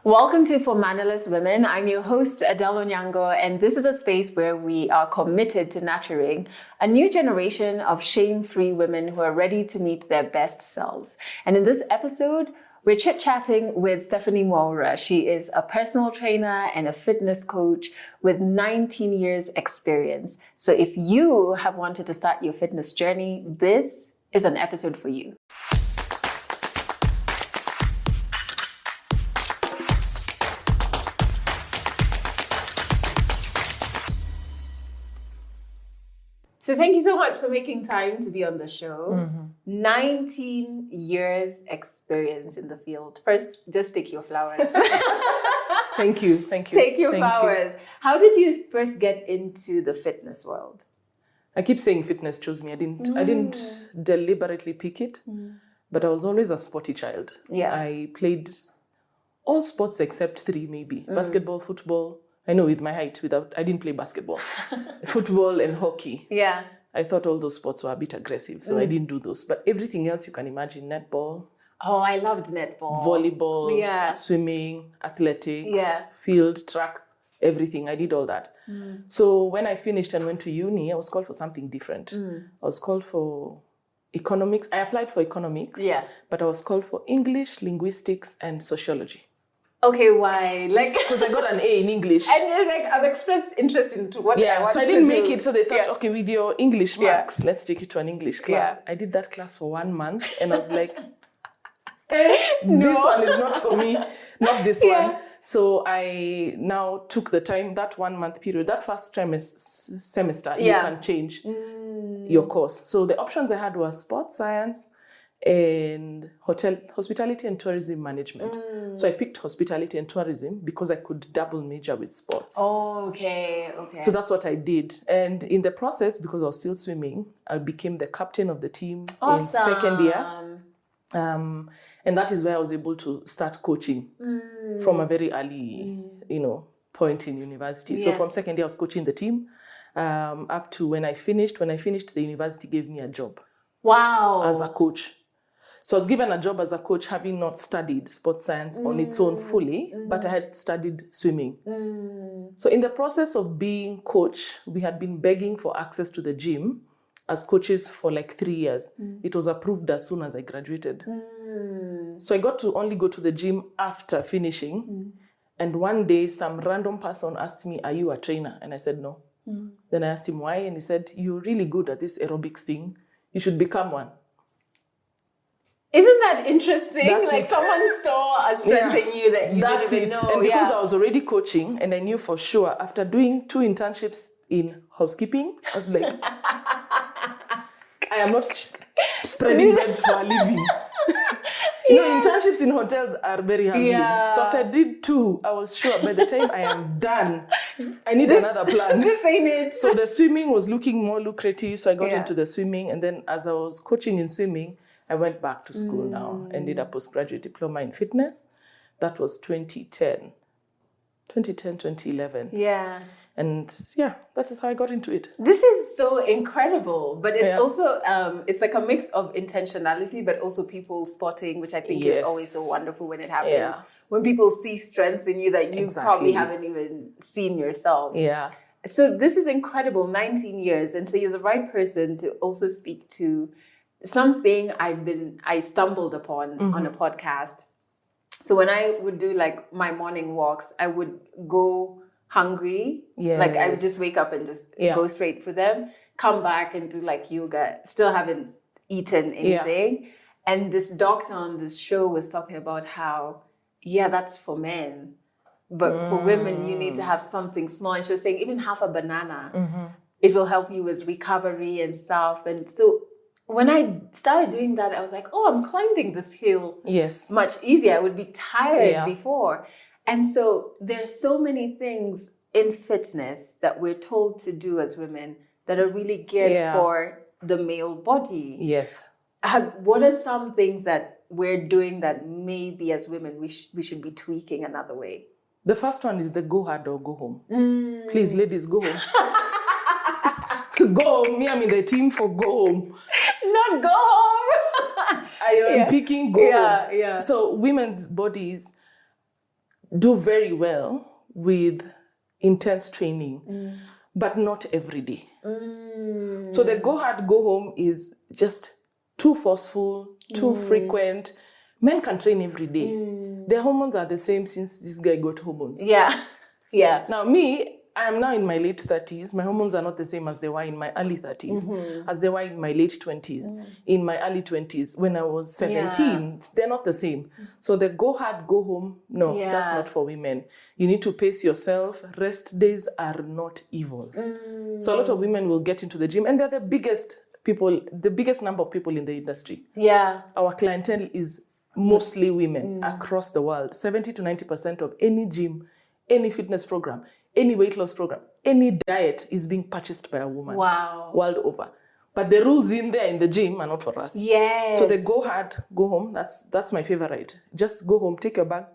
Welcome to For Mannerless Women. I'm your host, Adelle Onyango, and this is a space where we are committed to nurturing a new generation of shame-free women who are ready to meet their best selves. And in this episode, we're chit-chatting with Stephanie Mwaura. She is a personal trainer and a fitness coach with 19 years experience. So if you have wanted to start your fitness journey, this is an episode for you. So thank you so much for making time to be on the show. 19 years experience in the field. First, just take your flowers. Thank you. Take your flowers. How did you first get into the fitness world? I keep saying fitness chose me. I didn't deliberately pick it, but I was always a sporty child. Yeah. I played all sports except three, maybe. Basketball, football. I know with my height, I didn't play basketball. Football and hockey. Yeah. I thought all those sports were a bit aggressive, so I didn't do those. But everything else you can imagine, netball. Oh, I loved netball. Volleyball, swimming, athletics, field, track, everything. I did all that. So when I finished and went to uni, I was called for something different. I was called for economics. I applied for economics, but I was called for English, linguistics, and sociology. Okay, why? Because I got an A in English. And you're like, I've expressed interest into what I want so I didn't make it. So they thought, okay, with your English marks, let's take you to an English class. I did that class for 1 month and I was like, this one is not for me, not this one. So I now took the time, that 1 month period, that first semester, you can change your course. So the options I had were sports science and hospitality and tourism management. So I picked hospitality and tourism because I could double major with sports. Oh, okay. So that's what I did. And in the process, because I was still swimming, I became the captain of the team in second year. And that is where I was able to start coaching from a very early, point in university. So from second year, I was coaching the team up to when I finished. When I finished, the university gave me a job. Wow. As a coach. So I was given a job as a coach, having not studied sports science on its own fully, but I had studied swimming. So in the process of being coach, we had been begging for access to the gym as coaches for like 3 years. It was approved as soon as I graduated. So I got to only go to the gym after finishing. And one day, some random person asked me, "Are you a trainer?" And I said, "No." Then I asked him why, and he said, "You're really good at this aerobics thing. You should become one." Isn't that interesting? That's someone saw a strength in you that you didn't even know. And because I was already coaching and I knew for sure after doing 2 internships in housekeeping, I was like, I am not spreading beds for a living. Internships in hotels are very humbling. So after I did 2, I was sure by the time I am done, I need another plan. This ain't it. So the swimming was looking more lucrative. So I got into the swimming. And then as I was coaching in swimming, I went back to school now and did a postgraduate diploma in fitness. That was 2010, 2011. Yeah. And that is how I got into it. This is so incredible, but it's also, it's like a mix of intentionality, but also people spotting, which I think is always so wonderful when it happens. Yeah. When people see strengths in you that you probably haven't even seen yourself. Yeah. So this is incredible, 19 years. And so you're the right person to also speak to something I stumbled upon on a podcast. So when I would do like my morning walks, I would go hungry. Like I would just wake up and just go straight for them, come back and do like yoga, still haven't eaten anything. And this doctor on this show was talking about how, that's for men. But for women, you need to have something small. And she was saying even half a banana, it will help you with recovery and stuff. And so when I started doing that, I was like, I'm climbing this hill much easier. I would be tired before. And so there's so many things in fitness that we're told to do as women that are really geared for the male body. Yes. What are some things that we're doing that maybe as women we should be tweaking another way? The first one is the go hard or go home. Please, ladies, go home. Go home. Me, I'm in the team for go home. Not go home. I am picking go home. So women's bodies, do very well with intense training, but not every day. So the go hard, go home is just too forceful, too frequent. Men can train every day. Their hormones are the same since this guy got hormones. Yeah. Yeah. Now me, I am now in my late 30s. My hormones are not the same as they were in my early 30s, as they were in my late 20s, in my early 20s. When I was 17, they're not the same. So the go hard, go home, no, that's not for women. You need to pace yourself. Rest days are not evil. So a lot of women will get into the gym, and they're the biggest number of people in the industry. Yeah. Our clientele is mostly women across the world. 70 to 90% of any gym, any fitness program, any weight loss program, any diet is being purchased by a woman. Wow. World over. But the rules in there in the gym are not for us. Yes. So they go hard, go home. That's my favorite. Just go home, take your bag.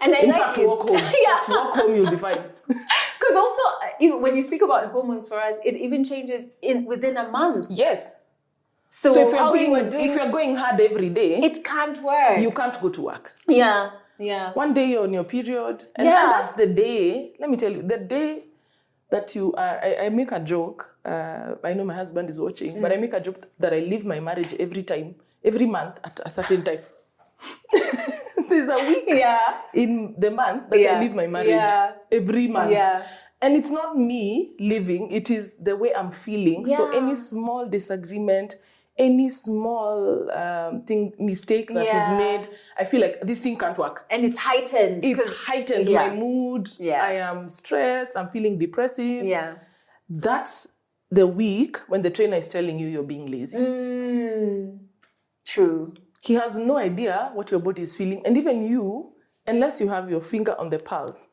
And in fact, walk home. Just walk home, you'll be fine. Because also, when you speak about hormones for us, it even changes within a month. Yes. So if you're going hard every day, it can't work. You can't go to work. Yeah. Yeah. One day you're on your period. And that's the day, let me tell you, the day that you are, I make a joke. I know my husband is watching, but I make a joke that I leave my marriage every month at a certain time. There's a week in the month that I leave my marriage every month. Yeah. And it's not me leaving, it is the way I'm feeling. Yeah. So any small disagreement, any small mistake that is made, I feel like this thing can't work. And it's heightened. It's heightened my mood. Yeah. I am stressed. I'm feeling depressive. Yeah. That's the week when the trainer is telling you you're being lazy. True. He has no idea what your body is feeling. And even you, unless you have your finger on the pulse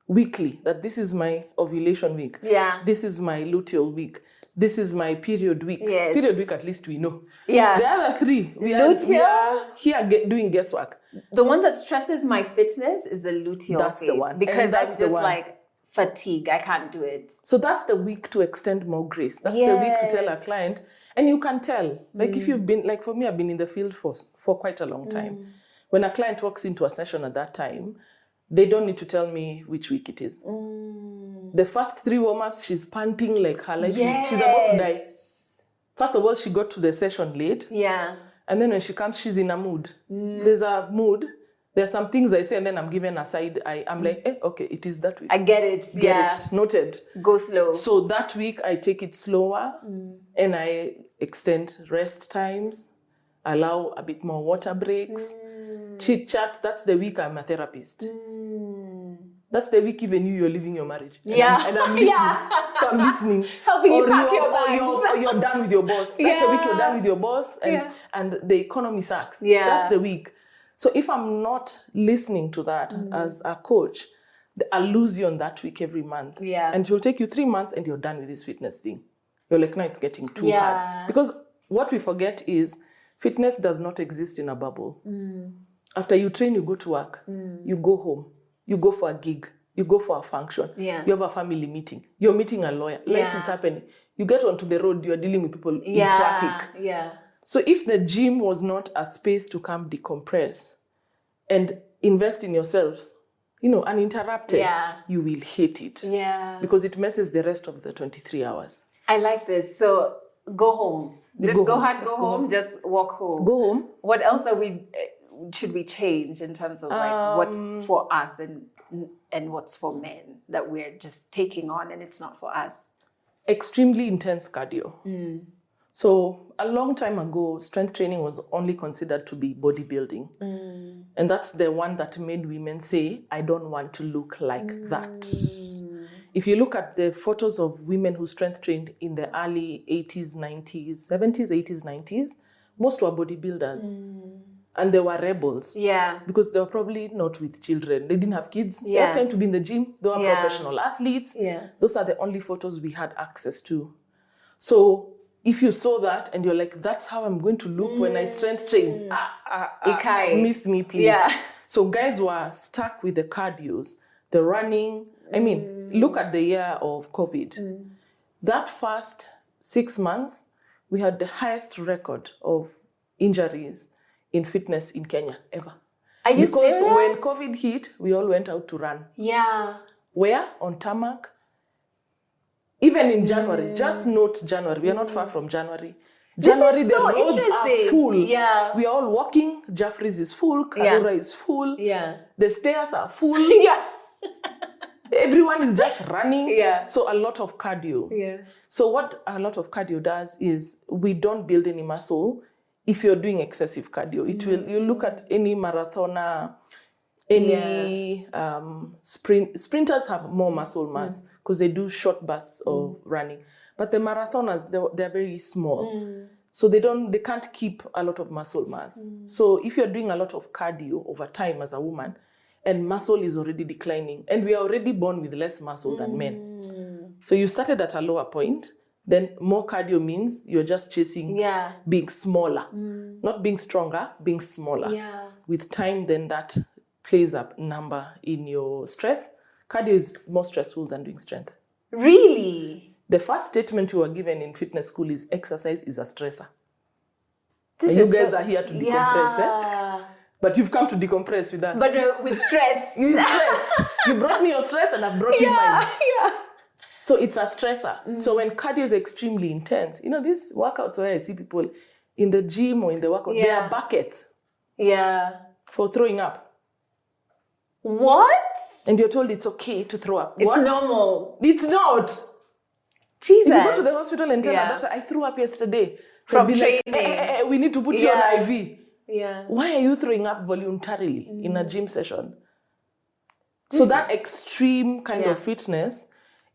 weekly, that this is my ovulation week. Yeah. This is my luteal week. This is my period week. Yes. Period week, at least we know. Yeah. The other three, we are here doing guesswork. The one that stresses my fitness is the luteal That's phase, the one. Because that's just like fatigue. I can't do it. So that's the week to extend more grace. That's the week to tell a client. And you can tell. Like if you've been, like for me, I've been in the field for quite a long time. When a client walks into a session at that time, they don't need to tell me which week it is. The first 3 warm-ups, she's panting like her life. She's about to die. First of all, she got to the session late. Yeah. And then when she comes, she's in a mood. There's a mood. There's some things I say, and then I'm given a side. I'm like, okay, it is that week. I get it. Get it. Noted. Go slow. So that week, I take it slower, and I extend rest times, allow a bit more water breaks. Chit chat, that's the week I'm a therapist. That's the week even you're leaving your marriage. And I'm listening. So I'm listening. Helping you pack your bags. Or you're done with your boss. That's the week you're done with your boss and the economy sucks. Yeah. That's the week. So if I'm not listening to that as a coach, I'll lose you on that week every month. Yeah. And it will take you 3 months and you're done with this fitness thing. You're like, no, it's getting too hard. Because what we forget is fitness does not exist in a bubble. After you train, you go to work. You go home. You go for a gig. You go for a function. Yeah. You have a family meeting. You're meeting a lawyer. Life is happening. You get onto the road. You're dealing with people in traffic. Yeah. So if the gym was not a space to come decompress and invest in yourself, uninterrupted, you will hate it. Yeah. Because it messes the rest of the 23 hours. I like this. So go home. Go home, just walk home. Go home. What else should we change in terms of like what's for us and what's for men that we're just taking on and it's not for us? Extremely intense cardio. So a long time ago, strength training was only considered to be bodybuilding. And that's the one that made women say, I don't want to look like that. If you look at the photos of women who strength trained in the early 80s, 90s, 70s, 80s, 90s, most were bodybuilders. And they were rebels. Yeah. Because they were probably not with children. They didn't have kids. They had time to be in the gym. They were professional athletes. Yeah. Those are the only photos we had access to. So if you saw that and you're like, that's how I'm going to look when I strength train. Miss me, please. Yeah. So guys were stuck with the cardios, the running. I mean, look at the year of COVID. That first 6 months, we had the highest record of injuries in fitness in Kenya ever. Are you because serious? when COVID hit, we all went out to run. Yeah. Where? On tarmac. Even in January, just note January. We are not far from January. January, the roads are full. Yeah. We are all walking. Jeffries is full. Karura is full. Yeah. The stairs are full. Yeah. Everyone is just running. Yeah. So a lot of cardio. Yeah. So what a lot of cardio does is we don't build any muscle if you're doing excessive cardio. It will. You look at any marathoner, any sprinters have more muscle mass because they do short bursts of running. But the marathoners, they're very small. So they can't keep a lot of muscle mass. So if you're doing a lot of cardio over time as a woman, and muscle is already declining, and we are already born with less muscle than men. So you started at a lower point, then more cardio means you're just chasing being smaller, not being stronger, being smaller. Yeah. With time, then that plays a number in your stress. Cardio is more stressful than doing strength. Really? The first statement you were given in fitness school is exercise is a stressor. This And you is guys are here to decompress, But you've come to decompress with us. But with stress. You brought me your stress and I've brought you mine. Yeah. So it's a stressor. So when cardio is extremely intense, these workouts where I see people in the gym or in the workout, they are buckets for throwing up. What? And you're told it's okay to throw up. It's what? normal. It's not. Jesus. If you go to the hospital and tell a doctor, I threw up yesterday. From be training. Like, we need to put you on IV. Yeah. Why are you throwing up voluntarily in a gym session? So that extreme kind of fitness,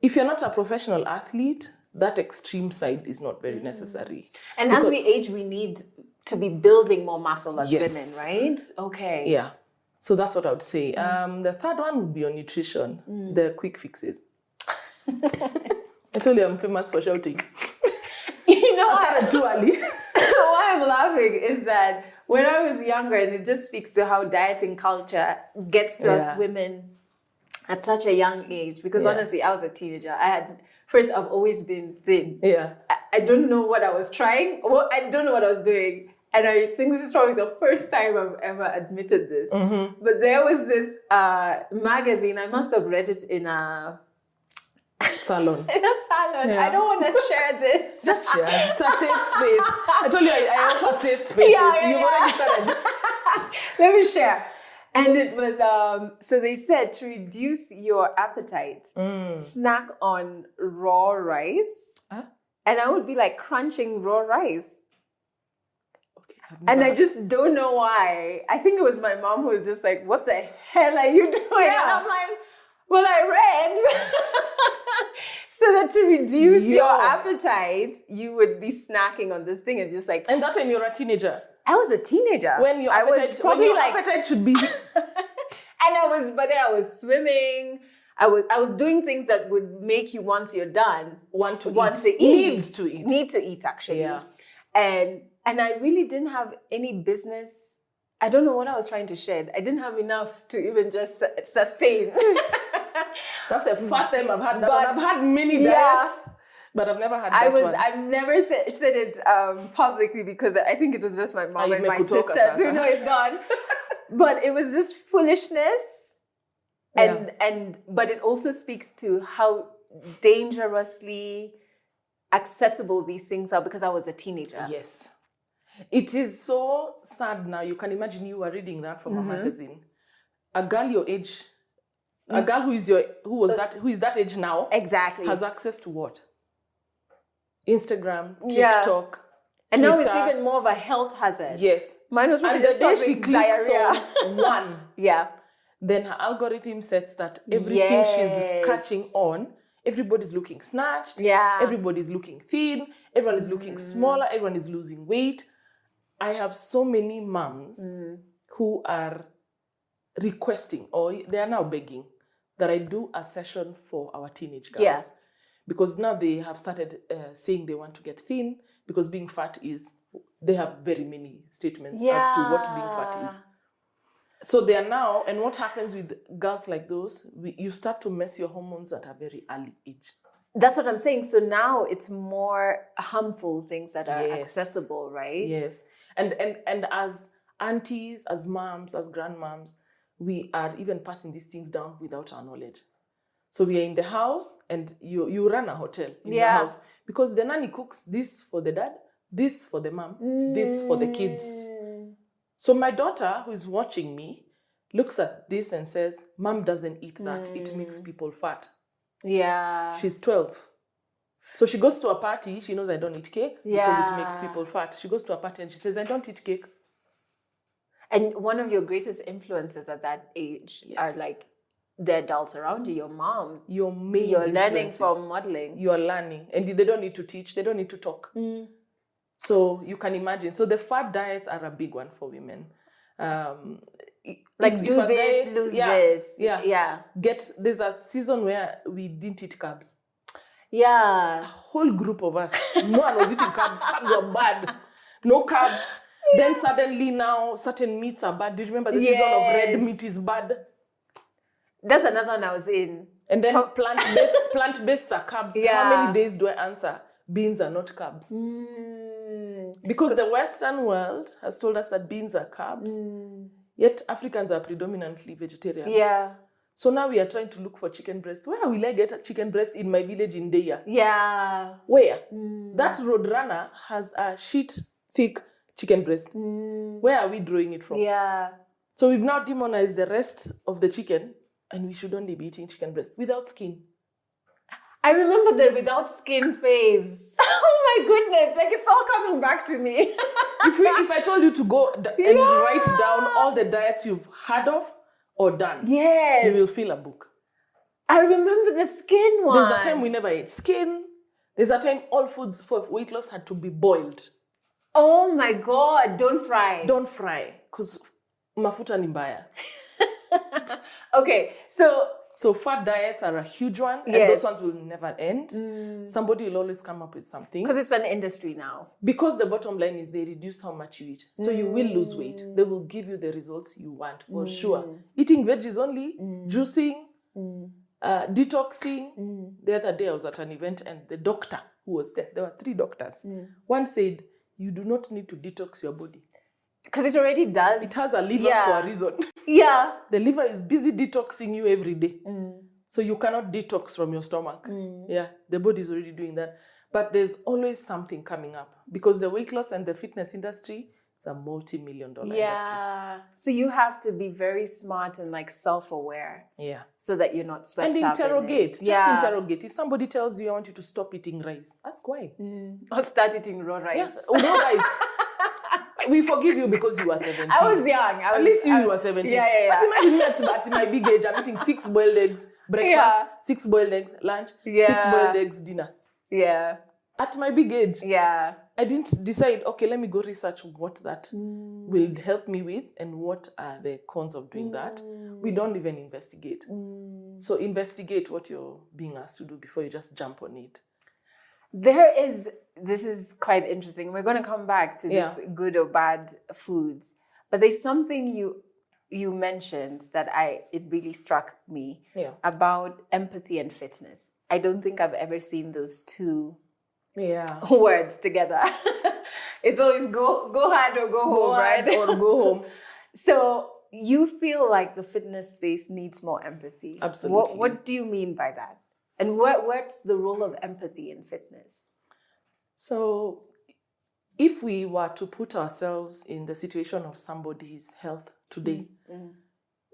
if you're not a professional athlete, that extreme side is not very necessary. And as we age, we need to be building more muscle as women, right? Okay. Yeah. So that's what I would say. The third one would be on nutrition, the quick fixes. I told you I'm famous for shouting. I started too early. Why I'm laughing is that when I was younger, and it just speaks to how dieting culture gets to us women at such a young age. Because honestly, I was a teenager. I've always been thin. Yeah. I don't know what I was trying. I don't know what I was doing. And I think this is probably the first time I've ever admitted this. But there was this magazine. I must have read it in a salon. Yeah. I don't want to share this. Just share. It's a safe space. I told you I offer safe spaces. You've already started. Let me share. And it was, so they said to reduce your appetite, snack on raw rice. Huh? And I would be like crunching raw rice. And I just don't know why. I think it was my mom who was just like, what the hell are you doing? Yeah. And I'm like, well, I read. So that to reduce your appetite, you would be snacking on this thing and just like... And that time you're a teenager. I was a teenager. When your appetite should be... And I was swimming. I was doing things that would make you, once you're done, want to eat. Need to eat, actually. Yeah. And I really didn't have any business. I don't know what I was trying to shed. I didn't have enough to even just sustain. That's the first time I've had that. But I've had many diets, but I've never had that one. I've never said it publicly because I think it was just my mom and my sister. So no, it's gone. But it was just foolishness. But it also speaks to how dangerously accessible these things are because I was a teenager. Yes. It is so sad now. You can imagine you were reading that from a magazine. A girl your age, a girl who is that age now, exactly, has access to what? Instagram, TikTok, and Twitter. Now it's even more of a health hazard. Yes, mine was and the day she clicks on one, then her algorithm sets that everything she's catching on. Everybody's looking snatched. Yeah. Everybody's looking thin. Everyone is looking smaller. Everyone is losing weight. I have so many moms who are requesting, or they are now begging, that I do a session for our teenage girls. Yeah. Because now they have started saying they want to get thin, because being fat is, they have very many statements as to what being fat is. So they are now, and what happens with girls like those, you start to mess your hormones at a very early age. That's what I'm saying. So now it's more harmful things that are accessible, right? Yes. And as aunties, as moms, as grandmoms, we are even passing these things down without our knowledge. So we are in the house and you run a hotel in the house because the nanny cooks this for the dad, this for the mom, this for the kids. So my daughter, who is watching me, looks at this and says, Mom doesn't eat that. It makes people fat. Yeah. She's 12. So she goes to a party. She knows I don't eat cake because it makes people fat. She goes to a party and she says, I don't eat cake. And one of your greatest influences at that age are like the adults around you, your mom. Your main You're influences. learning from modeling. You are learning. And they don't need to teach. They don't need to talk. So you can imagine. So the fat diets are a big one for women. Like do this, lose this. Yeah. There's a season where we didn't eat carbs. Yeah. A whole group of us. No one was eating carbs. Carbs were bad. No carbs. Then suddenly now certain meats are bad. Do you remember the season of red meat is bad? That's another one I was in. And then plant-based are carbs. Yeah. How many days do I answer? Beans are not carbs. Because the Western world has told us that beans are carbs. Yet Africans are predominantly vegetarian. Yeah. So now we are trying to look for chicken breast. Where will I get a chicken breast in my village in Deya? Yeah. Where? That roadrunner has a sheet thick chicken breast. Where are we drawing it from? Yeah. So we've now demonized the rest of the chicken and we should only be eating chicken breast without skin. I remember the without skin phase. Oh my goodness, like it's all coming back to me. If I told you to go and write down all the diets you've heard of or done, you will fill a book. I remember the skin one. There's a time we never ate skin. There's a time all foods for weight loss had to be boiled. Oh my God, don't fry. Don't fry, because mafuta ni mbaya. Okay, so fat diets are a huge one, and those ones will never end. Somebody will always come up with something. Because it's an industry now. Because the bottom line is they reduce how much you eat. So you will lose weight. They will give you the results you want, for sure. Eating veggies only, juicing, detoxing. The other day I was at an event and the doctor who was there were 3 doctors. One said, you do not need to detox your body. Because it already does. It has a liver for a reason. Yeah. The liver is busy detoxing you every day. So you cannot detox from your stomach. Yeah, the body is already doing that. But there's always something coming up. Because the weight loss and the fitness industry is a multi-million-dollar industry. So you have to be very smart and like self-aware. Yeah. So that you're not swept and up interrogate. in it. Just interrogate. If somebody tells you, I want you to stop eating rice, ask why. Or start eating raw rice. Yes, raw rice. We forgive you because you were 17. I was young. At least you were 17. Yeah. But imagine me at my big age, I'm eating 6 boiled eggs breakfast, 6 boiled eggs lunch, 6 boiled eggs dinner. Yeah. At my big age. Yeah. I didn't decide, okay, let me go research what that will help me with and what are the cons of doing that. We don't even investigate. So investigate what you're being asked to do before you just jump on it. This is quite interesting. We're going to come back to this good or bad foods. But there's something you mentioned that it really struck me about empathy and fitness. I don't think I've ever seen those two words together. It's always go hard or go home, right? Or go home. So you feel like the fitness space needs more empathy. Absolutely. What do you mean by that? And what's the role of empathy in fitness? So if we were to put ourselves in the situation of somebody's health today,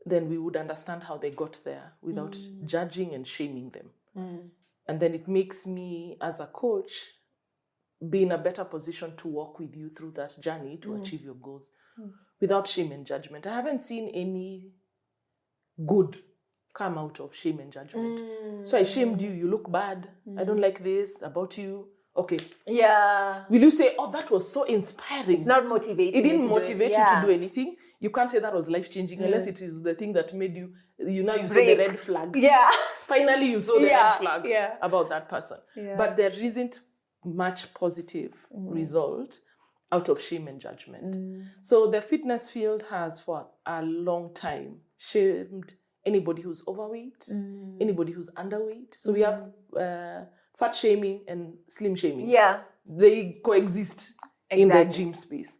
then we would understand how they got there without judging and shaming them. And then it makes me, as a coach, be in a better position to walk with you through that journey to achieve your goals without shame and judgment. I haven't seen any good come out of shame and judgment. So I shamed you, you look bad, I don't like this about you. Okay. Yeah. Will you say, oh, that was so inspiring? It's not motivating. It didn't motivate you to do anything. You can't say that was life-changing unless it is the thing that made you saw the red flag. Yeah. Finally, you saw the red flag about that person. Yeah. But there isn't much positive result out of shame and judgment. So the fitness field has for a long time shamed anybody who's overweight, anybody who's underweight. So we have fat shaming and slim shaming. Yeah. They coexist in the gym space.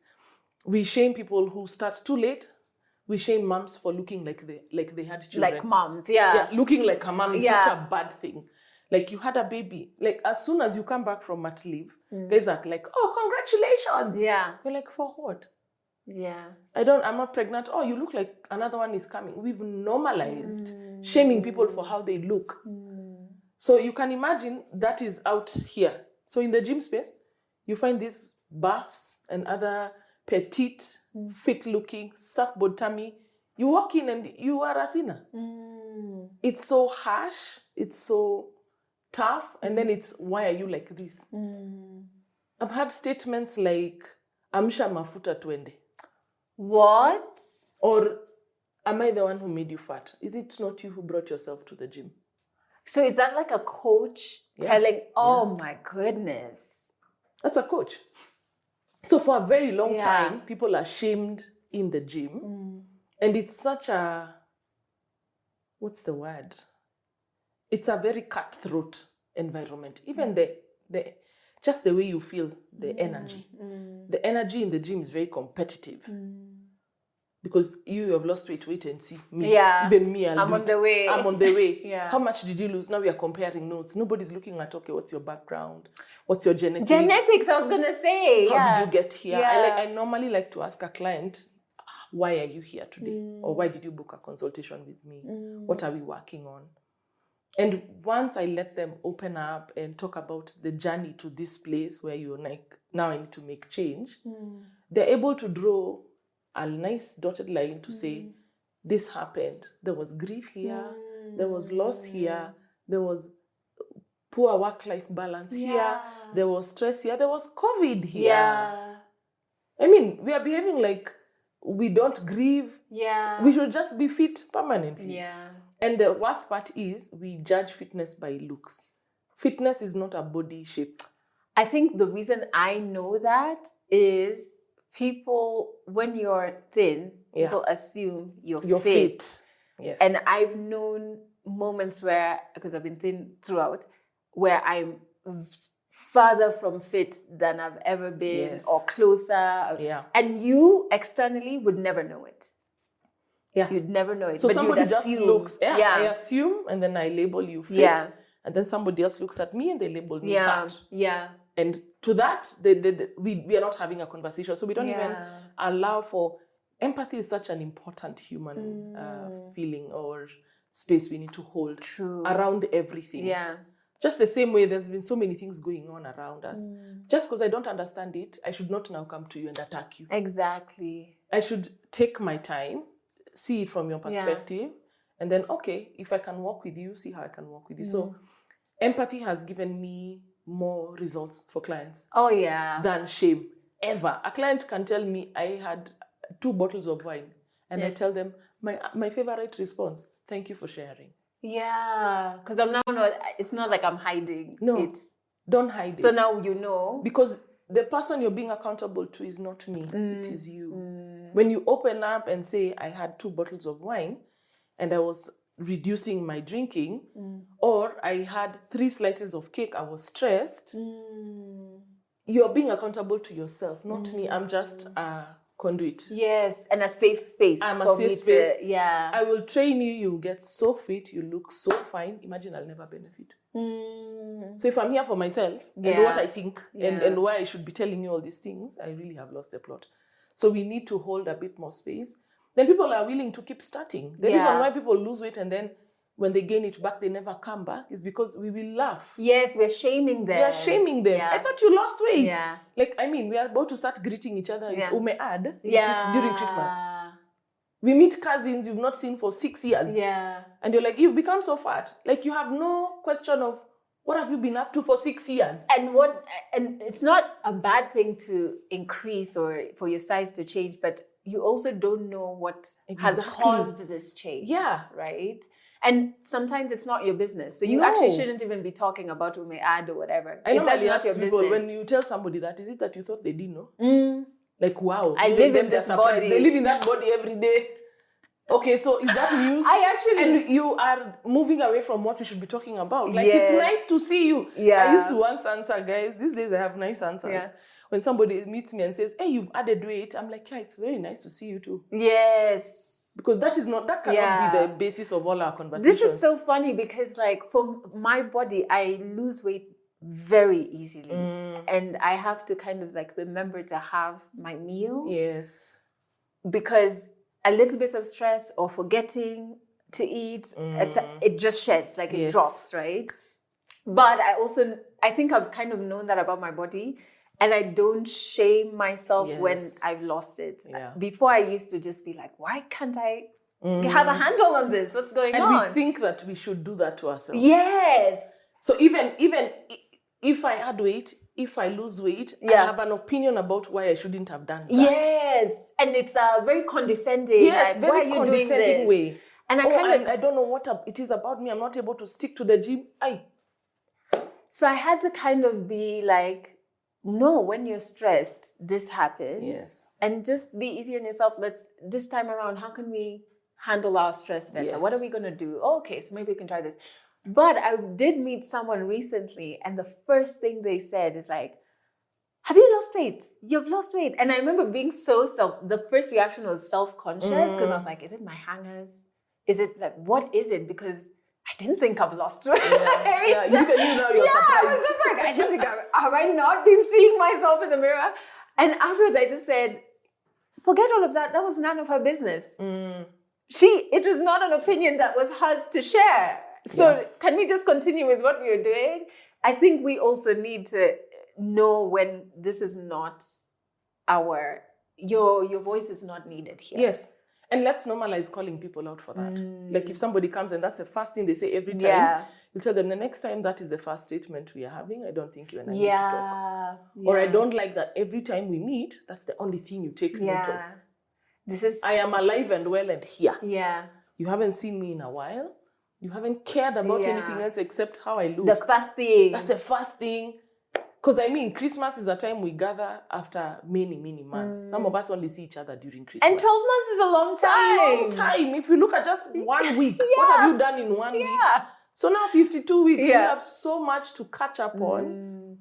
We shame people who start too late. We shame moms for looking like they had children. Like moms, yeah. Looking like a mom is Yeah. such a bad thing. Like you had a baby. Like as soon as you come back from mat leave, guys are like, oh, congratulations. Yeah. You're like, for what? Yeah. I'm not pregnant. Oh, you look like another one is coming. We've normalized shaming people for how they look. So you can imagine that is out here. So in the gym space, you find these buffs and other petite, fit-looking, surfboard tummy. You walk in and you are a sinner. It's so harsh. It's so tough. And then it's, why are you like this? I've had statements like, amsha mafuta twende. What? Or, am I the one who made you fat? Is it not you who brought yourself to the gym? So is that like a coach telling, my goodness. That's a coach. So for a very long time, people are shamed in the gym. And it's such a, what's the word? It's a very cutthroat environment. Even just the way you feel, the energy. The energy in the gym is very competitive. Because you have lost weight, wait and see. Me. Yeah. Even me, I'm on the way. I'm on the way. Yeah. How much did you lose? Now we are comparing notes. Nobody's looking at, okay, what's your background? What's your genetics? Genetics, I was going to say. How did you get here? Yeah. I normally like to ask a client, why are you here today? Or why did you book a consultation with me? What are we working on? And once I let them open up and talk about the journey to this place where you're like, now I need to make change, they're able to draw a nice dotted line to say, this happened. There was grief here. There was loss here. There was poor work-life balance here. There was stress here. There was COVID here. Yeah. I mean, we are behaving like we don't grieve. Yeah. We should just be fit permanently. Yeah. And the worst part is we judge fitness by looks. Fitness is not a body shape. I think the reason I know that is people, when you're thin, people assume you're fit. Yes. And I've known moments where, because I've been thin throughout, where I'm further from fit than I've ever been, or closer. Yeah. And you externally would never know it. Yeah. You'd never know it. So but somebody you'd just assume. looks. Yeah, I assume, and then I label you fit. Yeah. And then somebody else looks at me and they label me fat. Yeah. And to that, we are not having a conversation. So we don't even allow for... Empathy is such an important human feeling or space we need to hold around everything. Yeah. Just the same way there's been so many things going on around us. Just because I don't understand it, I should not now come to you and attack you. Exactly. I should take my time, see it from your perspective, and then, okay, if I can work with you, see how I can work with you. So empathy has given me more results for clients. Oh, yeah. Than shame. Ever. A client can tell me I had 2 bottles of wine, and I tell them, my favorite response, thank you for sharing. Yeah, because I'm now not, it's not like I'm hiding. No, don't hide it. So now you know. Because the person you're being accountable to is not me, it is you. When you open up and say, I had 2 bottles of wine, and I was reducing my drinking, or I had 3 slices of cake, I was stressed, you're being accountable to yourself, not me. I'm just a conduit. Yes, and a safe space. I'm a safe space. Yeah. I will train you, you'll get so fit, you look so fine. Imagine I'll never benefit. So if I'm here for myself and what I think and why I should be telling you all these things, I really have lost the plot. So we need to hold a bit more space. Then people are willing to keep starting. The reason why people lose weight and then when they gain it back, they never come back is because we will laugh. Yes, we're shaming them. We are shaming them. Yeah. I thought you lost weight. Yeah. Like, I mean, we are about to start greeting each other. It's umead during Christmas. We meet cousins you've not seen for 6 years. Yeah. And you're like, you've become so fat. Like, you have no question of what have you been up to for 6 years. And it's not a bad thing to increase or for your size to change, but you also don't know what has caused this change. Yeah. Right? And sometimes it's not your business. So you actually shouldn't even be talking about umead or whatever. I normally ask your people, business. when you tell somebody that, is it that you thought they didn't know? Like, wow. I live in this body. They live in that body every day. Okay, so is that news? And you are moving away from what we should be talking about. Like, it's nice to see you. Yeah. I used to once answer, guys. These days I have nice answers. Yeah. when somebody meets me and says, hey, you've added weight, I'm like, yeah, it's very nice to see you too. Yes. Because that cannot be the basis of all our conversations. This is so funny because like for my body, I lose weight very easily. And I have to kind of like remember to have my meals. Yes. Because a little bit of stress or forgetting to eat, it just sheds, like it drops, right? But I think I've kind of known that about my body, and I don't shame myself when I've lost it. Yeah. Before I used to just be like, why can't I have a handle on this? What's going on? And we think that we should do that to ourselves. Yes. So even if I add weight, if I lose weight, I have an opinion about why I shouldn't have done that. Yes. And it's a very condescending. Yes, like, very why are you condescending doing this? way. And I don't know what it is about me. I'm not able to stick to the gym. So I had to kind of be like, no, when you're stressed, this happens. Yes. And just be easy on yourself. This time around, how can we handle our stress better? Yes. What are we going to do? Oh, okay, so maybe we can try this. But I did meet someone recently, and the first thing they said is like, have you lost weight? You've lost weight. And I remember being the first reaction was self-conscious because I was like, is it my hangers? Is it like, what is it? Because I didn't think I've lost weight. Yeah. Even you know you're surprised. I was just like, I didn't think have I not been seeing myself in the mirror? And afterwards I just said, forget all of that. That was none of her business. It was not an opinion that was hers to share. So can we just continue with what we were doing? I think we also need to know when this is not your voice is not needed here. Yes. And let's normalize calling people out for that. Like if somebody comes and that's the first thing they say every time, you tell them the next time that is the first statement we are having, I don't think you and I need to talk. Or I don't like that every time we meet, that's the only thing you take note of. I am alive and well and here. Yeah. You haven't seen me in a while. You haven't cared about anything else except how I look. The first thing. That's the first thing. Because I mean, Christmas is a time we gather after many, many months. Some of us only see each other during Christmas. And 12 months is a long time. A long time. If you look at just 1 week, what have you done in 1 week? So now 52 weeks, we have so much to catch up on.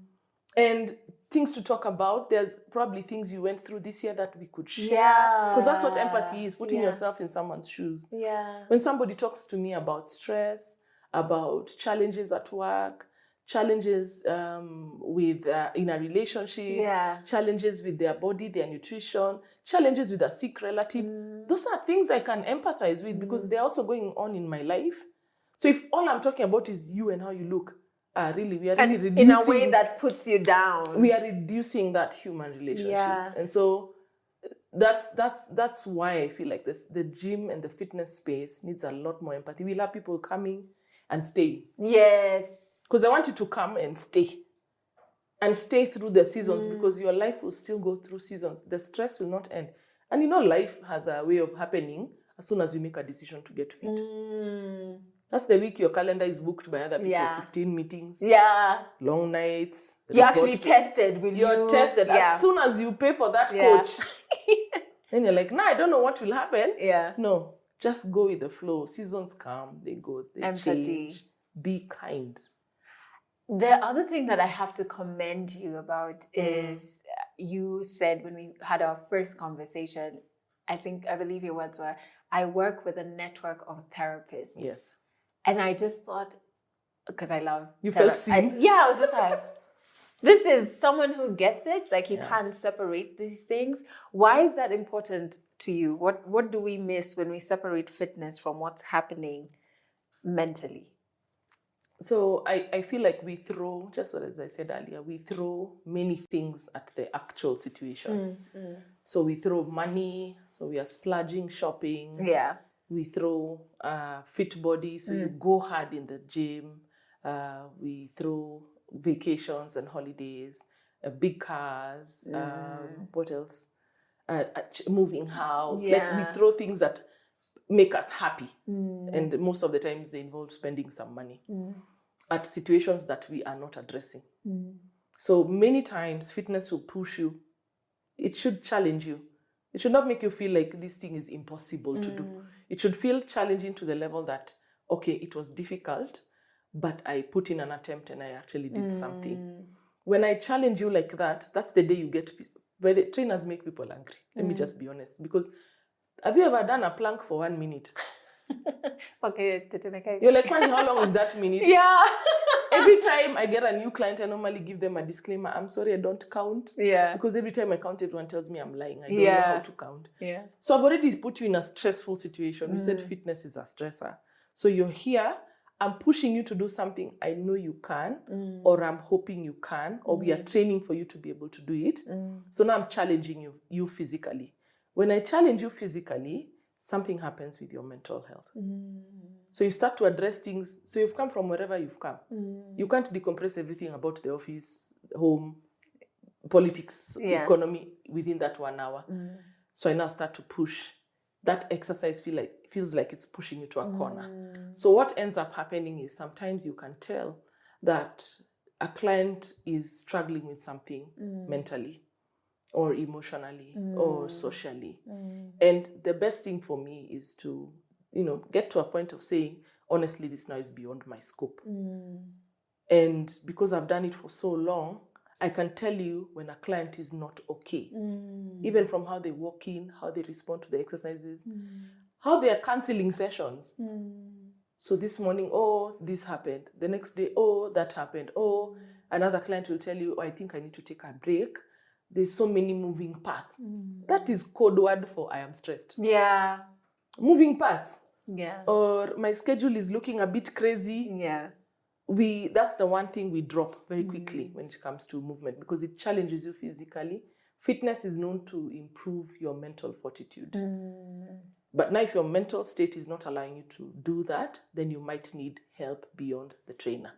And things to talk about. There's probably things you went through this year that we could share. Because that's what empathy is, putting yourself in someone's shoes. When somebody talks to me about stress, about challenges at work, challenges with in a relationship, challenges with their body, their nutrition, challenges with a sick relative, those are things I can empathize with because they're also going on in my life. So if all I'm talking about is you and how you look, we are really reducing, in a way that puts you down. We are reducing that human relationship. And so that's why I feel like the gym and the fitness space needs a lot more empathy. We'll have people coming and staying. Yes. Because I want you to come and stay. And stay through the seasons because your life will still go through seasons. The stress will not end. And you know, life has a way of happening as soon as you make a decision to get fit. That's the week your calendar is booked by other people. 15 meetings. Long nights. You're actually tested. You're tested. As soon as you pay for that coach. Then you're like, I don't know what will happen. No, just go with the flow. Seasons come, they go, they change. Be kind. The other thing that I have to commend you about is you said when we had our first conversation, I believe your words were, I work with a network of therapists. Yes. And I just thought, because I love... You felt seen? I was just like, this is someone who gets it. Like you can't separate these things. Why is that important to you? What do we miss when we separate fitness from what's happening mentally? So I feel like we throw, just as I said earlier, we throw many things at the actual situation. So we throw money, so we are splurging, shopping. We throw fit body, so you go hard in the gym. We throw vacations and holidays, big cars, what else? Moving house. Like we throw things that make us happy. And most of the times they involve spending some money at situations that we are not addressing. So many times fitness will push you. It should challenge you. It should not make you feel like this thing is impossible to do. It should feel challenging to the level that, okay, it was difficult, but I put in an attempt and I actually did something. When I challenge you like that, that's the day you get peace. But the trainers make people angry. Let me just be honest. Because have you ever done a plank for 1 minute? Okay. You're like, how long is that minute? Yeah. Every time I get a new client, I normally give them a disclaimer. I'm sorry, I don't count. Yeah. Because every time I count, everyone tells me I'm lying. I don't know how to count. Yeah. So I've already put you in a stressful situation. We said fitness is a stressor. So you're here. I'm pushing you to do something I know you can, or I'm hoping you can, or we are training for you to be able to do it. So now I'm challenging you physically. When I challenge you physically, something happens with your mental health. So you start to address things. So you've come from wherever you've come. You can't decompress everything about the office, home, politics, economy within that 1 hour. So I now start to push. That exercise feels like it's pushing you to a corner. So what ends up happening is sometimes you can tell that a client is struggling with something mentally or emotionally or socially. And the best thing for me is to, get to a point of saying, honestly, this now is beyond my scope. And because I've done it for so long, I can tell you when a client is not okay, even from how they walk in, how they respond to the exercises, how they are canceling sessions. So this morning, this happened. The next day, that happened. Another client will tell you, I think I need to take a break. There's so many moving parts. That is code word for I am stressed. Yeah. Moving parts. Yeah. Or my schedule is looking a bit crazy. Yeah. That's the one thing we drop very quickly when it comes to movement, because it challenges you physically. Fitness is known to improve your mental fortitude. But now if your mental state is not allowing you to do that, then you might need help beyond the trainer.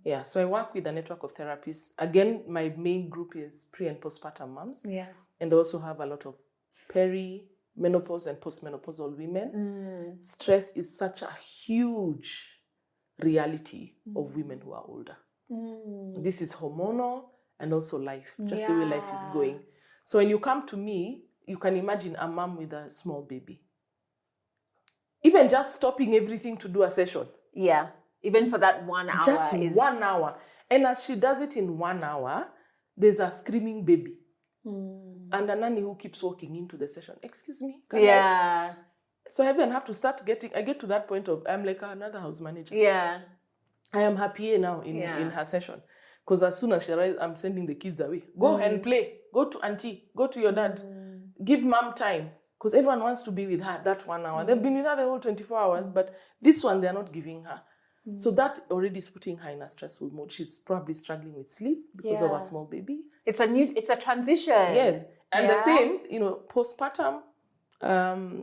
Yeah, so I work with a network of therapists. Again, my main group is pre- and postpartum moms. Yeah. And I also have a lot of peri-menopause and postmenopausal women. Stress is such a huge reality of women who are older. This is hormonal and also life, just the way life is going. So when you come to me, you can imagine a mom with a small baby. Even just stopping everything to do a session. Yeah. Even for that 1 hour. Just 1 hour. And as she does it in 1 hour, there's a screaming baby. And a nanny who keeps walking into the session. Excuse me? Can I? So I even have to I get to that point of, I'm like another house manager. Yeah. I am happier now in her session. Because as soon as she arrives, I'm sending the kids away. Go and play. Go to auntie. Go to your dad. Give mom time. Because everyone wants to be with her that 1 hour. They've been with her the whole 24 hours, but this one they're not giving her. So that already is putting her in a stressful mode. She's probably struggling with sleep because of a small baby. It's a transition. Yes. And the same, postpartum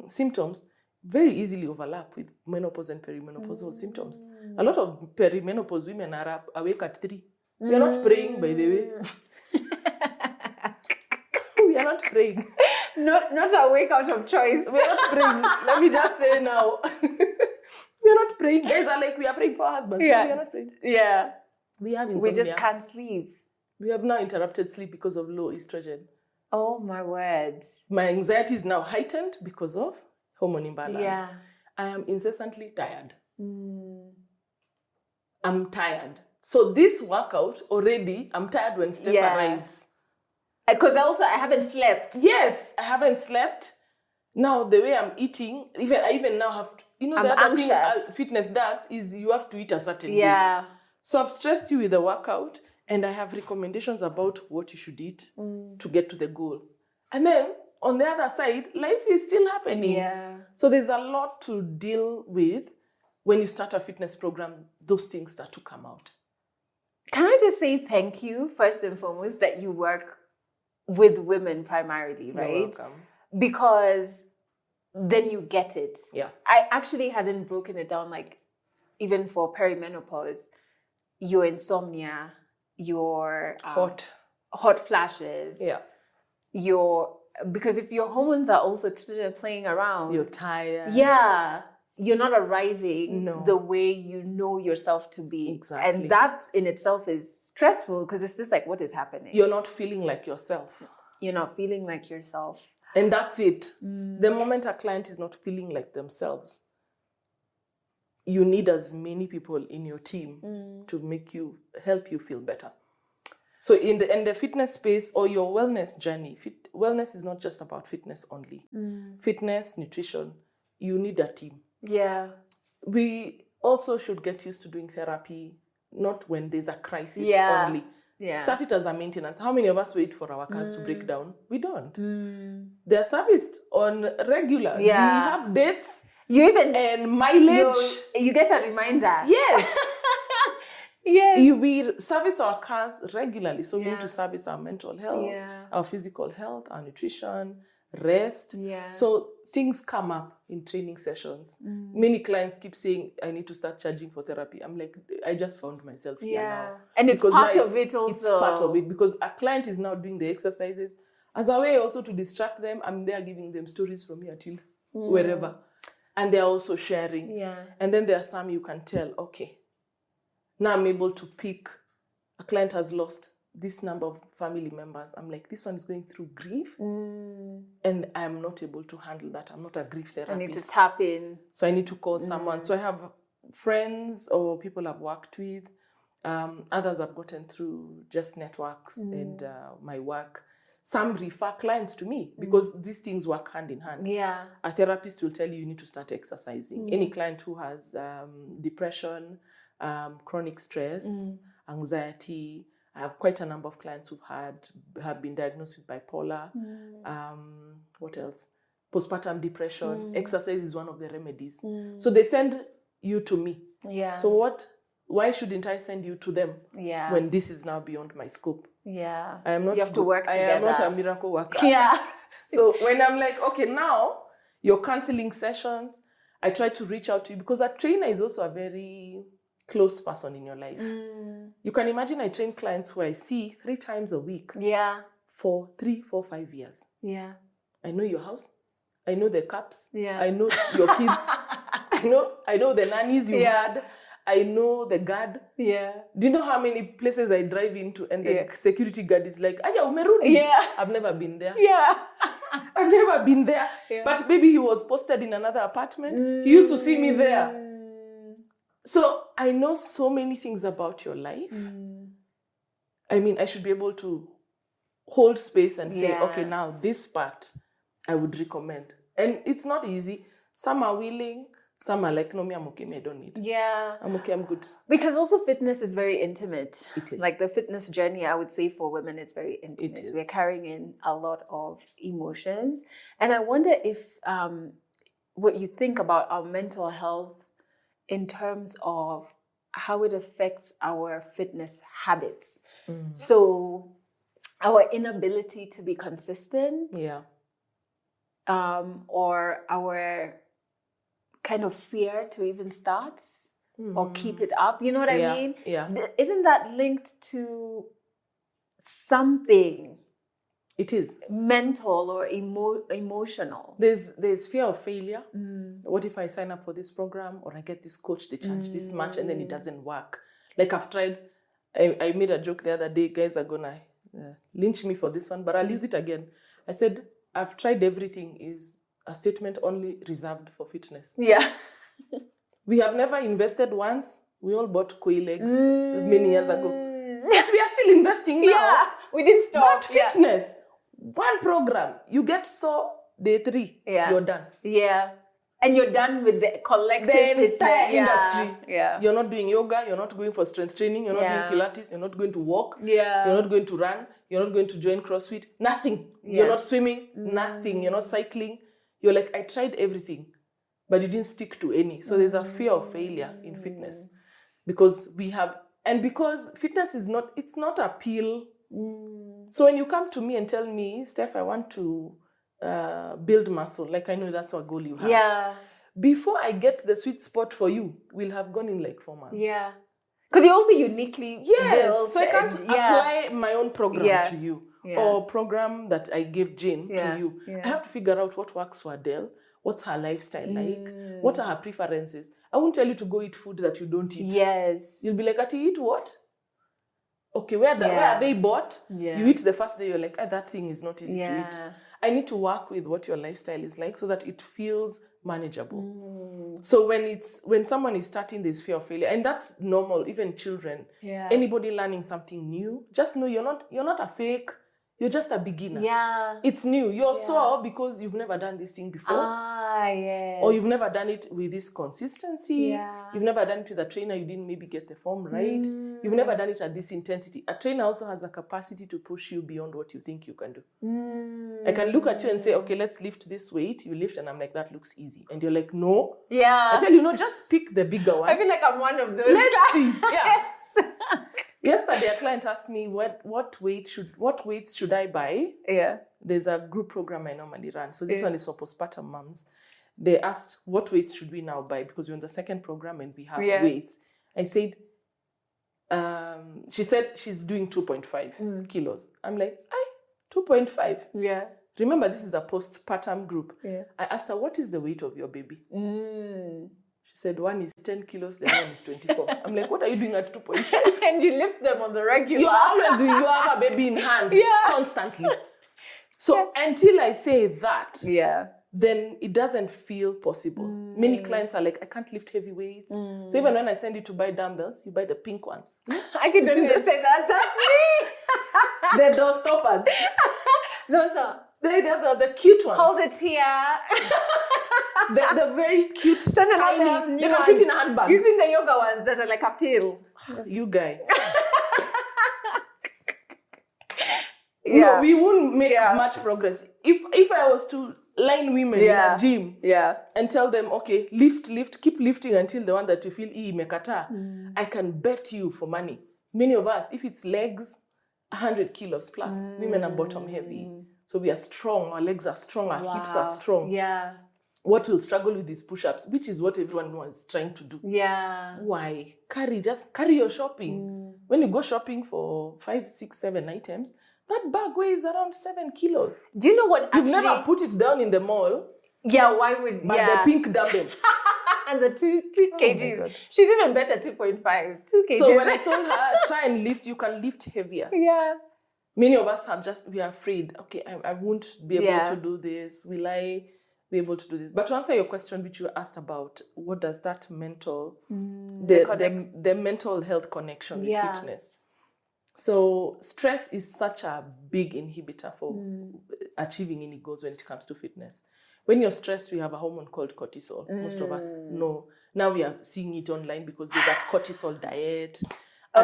symptoms very easily overlap with menopause and perimenopausal symptoms. A lot of perimenopause women are awake at 3. We are not praying, by the way. We are not praying. Not awake out of choice. We are not praying. Let me just say now. We are not praying. Guys are like, we are praying for our husbands. Yeah. We are not praying. Yeah. We have insomnia. We just can't sleep. We have now interrupted sleep because of low estrogen. Oh my word. My anxiety is now heightened because of hormone imbalance. Yeah. I am incessantly tired. I'm tired. So this workout already, I'm tired when Steph arrives. Because I haven't slept. Yes, I haven't slept. Now the way I'm eating, I even now have to, the other thing fitness does is you have to eat a certain way. So I've stressed you with the workout, and I have recommendations about what you should eat to get to the goal. And then on the other side, life is still happening. Yeah. So there's a lot to deal with when you start a fitness program. Those things start to come out. Can I just say thank you, first and foremost, that you work with women primarily, right? You're welcome. Because then you get it. Yeah. I actually hadn't broken it down, like, even for perimenopause, your insomnia, your hot flashes. Yeah. Because if your hormones are also playing around, you're tired. Yeah. You're not arriving the way you know yourself to be. Exactly. And that in itself is stressful because it's just like, what is happening? You're not feeling like yourself. You're not feeling like yourself. And that's it. The moment a client is not feeling like themselves, you need as many people in your team to help you feel better. So in the fitness space or your wellness journey, wellness is not just about fitness only. Fitness, nutrition, you need a team. Yeah. We also should get used to doing therapy, not when there's a crisis only. Yeah. Start it as a maintenance. How many of us wait for our cars to break down? We don't. They're serviced on regular. Yeah. We have dates and mileage. You get a reminder. Yes. Yes. We service our cars regularly. So we need to service our mental health, our physical health, our nutrition, rest. Yeah. So things come up in training sessions. Many clients keep saying, I need to start charging for therapy. I'm like, I just found myself here now. And it's part of it also. It's part of it because a client is now doing the exercises as a way also to distract them. I'm there giving them stories from here till wherever. And they're also sharing. Yeah. And then there are some you can tell, okay, now I'm able to pick, a client has lost this number of family members. I'm like, this one is going through grief and I'm not able to handle that. I'm not a grief therapist. I need to tap in. So I need to call someone. So I have friends or people I've worked with. Others I've gotten through just networks and my work. Some refer clients to me because these things work hand in hand. Yeah. A therapist will tell you need to start exercising. Any client who has depression, chronic stress, anxiety. I have quite a number of clients who have been diagnosed with bipolar. What else? Postpartum depression. Exercise is one of the remedies. So they send you to me. Yeah. So why shouldn't I send you to them when this is now beyond my scope? Yeah. I am not you have to work together. I am not a miracle worker. Yeah. So when I'm like, okay, now your counseling sessions, I try to reach out to you because a trainer is also a very close person in your life. You can imagine I train clients who I see 3 times a week. Yeah. For 3, 4, 5 years. Yeah. I know your house. I know the cups. Yeah. I know your kids. I know the nannies you had. I know the guard. Yeah. Do you know how many places I drive into and the security guard is like, Aya, umerudi? Yeah. I've never been there. Yeah. I've never been there. Yeah. But maybe he was posted in another apartment. He used to see me there. So I know so many things about your life. I mean, I should be able to hold space and say, okay, now this part I would recommend. And it's not easy. Some are willing. Some are like, no, me, I'm okay, me, I don't need. Yeah. I'm okay, I'm good. Because also fitness is very intimate. It is. Like the fitness journey, I would say for women, is very intimate. We're carrying in a lot of emotions. And I wonder if what you think about our mental health in terms of how it affects our fitness habits. So our inability to be consistent. Yeah. Or our kind of fear to even start or keep it up. You know what I mean? Yeah. Isn't that linked to something? It is. Mental or emotional. There's fear of failure. What if I sign up for this program or I get this coach, they charge this much and then it doesn't work? Like I've tried, I made a joke the other day, guys are gonna lynch me for this one, but I'll use it again. I said, I've tried everything is a statement only reserved for fitness. Yeah. We have never invested once. We all bought koi legs many years ago. But we are still investing now. Yeah, we didn't stop. Not fitness. One program. You get sore, day 3. Yeah. You're done. Yeah. And you're done with the collective entire industry. Yeah. You're not doing yoga. You're not going for strength training. You're not doing Pilates. You're not going to walk. Yeah. You're not going to run. You're not going to join CrossFit. Nothing. You're not swimming. Nothing. You're not cycling. You're like, I tried everything, but you didn't stick to any. So there's a fear of failure in fitness because because fitness is not, it's not a pill. So when you come to me and tell me, Steph, I want to build muscle, like I know that's a goal you have. Yeah. Before I get the sweet spot for you, we'll have gone in like 4 months. Yeah. Because you're also uniquely built. So I can't apply my own program to you. Or program that I gave Jane to you. I have to figure out what works for Adele, what's her lifestyle like, what are her preferences. I won't tell you to go eat food that you don't eat. Yes. You'll be like, Ati, eat what? Okay, where are they bought? Yeah. You eat the first day, you're like, that thing is not easy to eat. I need to work with what your lifestyle is like so that it feels manageable. So when someone is starting this fear of failure, and that's normal, even children, anybody learning something new, just know you're not a fake. You're just a beginner. Yeah. It's new. You're sore because you've never done this thing before. Yes. Or you've never done it with this consistency. Yeah. You've never done it with a trainer. You didn't maybe get the form right. You've never done it at this intensity. A trainer also has a capacity to push you beyond what you think you can do. I can look at you and say, okay, let's lift this weight. You lift and I'm like, that looks easy. And you're like, no. Yeah. I tell you, no, just pick the bigger one. I feel like I'm one of those Let's guys. see. Yeah. Yesterday, a client asked me what weights should I buy? Yeah. There's a group program I normally run. So this one is for postpartum moms. They asked, what weights should we now buy? Because we're in the second program and we have weights. I said, she said she's doing 2.5 kilos. I'm like, 2.5? Yeah. Remember, this is a postpartum group. Yeah. I asked her, what is the weight of your baby? She said, one is 10 kilos, the other one is 24. I'm like, what are you doing at 2.5? And you lift them on the regular. You have a baby in hand constantly. So until I say that, then it doesn't feel possible. Many clients are like, I can't lift heavy weights. So even when I send you to buy dumbbells, you buy the pink ones. I can don't even say that. That's me. They're door stoppers. Those are the cute ones. hold it here. The very cute, tiny. They can fit in a handbag. Using the yoga ones that are like a pill. You guy. Yeah. No, we won't make much progress. If I was to line women in a gym and tell them, okay, lift, keep lifting until the one that you feel mekata, I can bet you for money. Many of us, if it's legs, 100 kilos plus, women are bottom heavy. So we are strong, our legs are strong, our hips are strong. Yeah. What will struggle with these push-ups, which is what everyone was trying to do. Yeah. Why? Just carry your shopping. When you go shopping for 5, 6, 7 items, that bag weighs around 7 kilos. Do you know what You've never put it down in the mall. Yeah, why would... But the pink dumbbell. And the 2 kgs. God. She's even better, 2.5. 2 kgs. So when I told her, try and lift, you can lift heavier. Yeah. Many of us we are afraid. Okay, I won't be able to do this. Will I be able to do this? But to answer your question, which you asked about, what does that mental, the mental health connection with fitness? So stress is such a big inhibitor for achieving any goals when it comes to fitness. When you're stressed, we have a hormone called cortisol. Most of us know. Now we are seeing it online because there's a cortisol diet.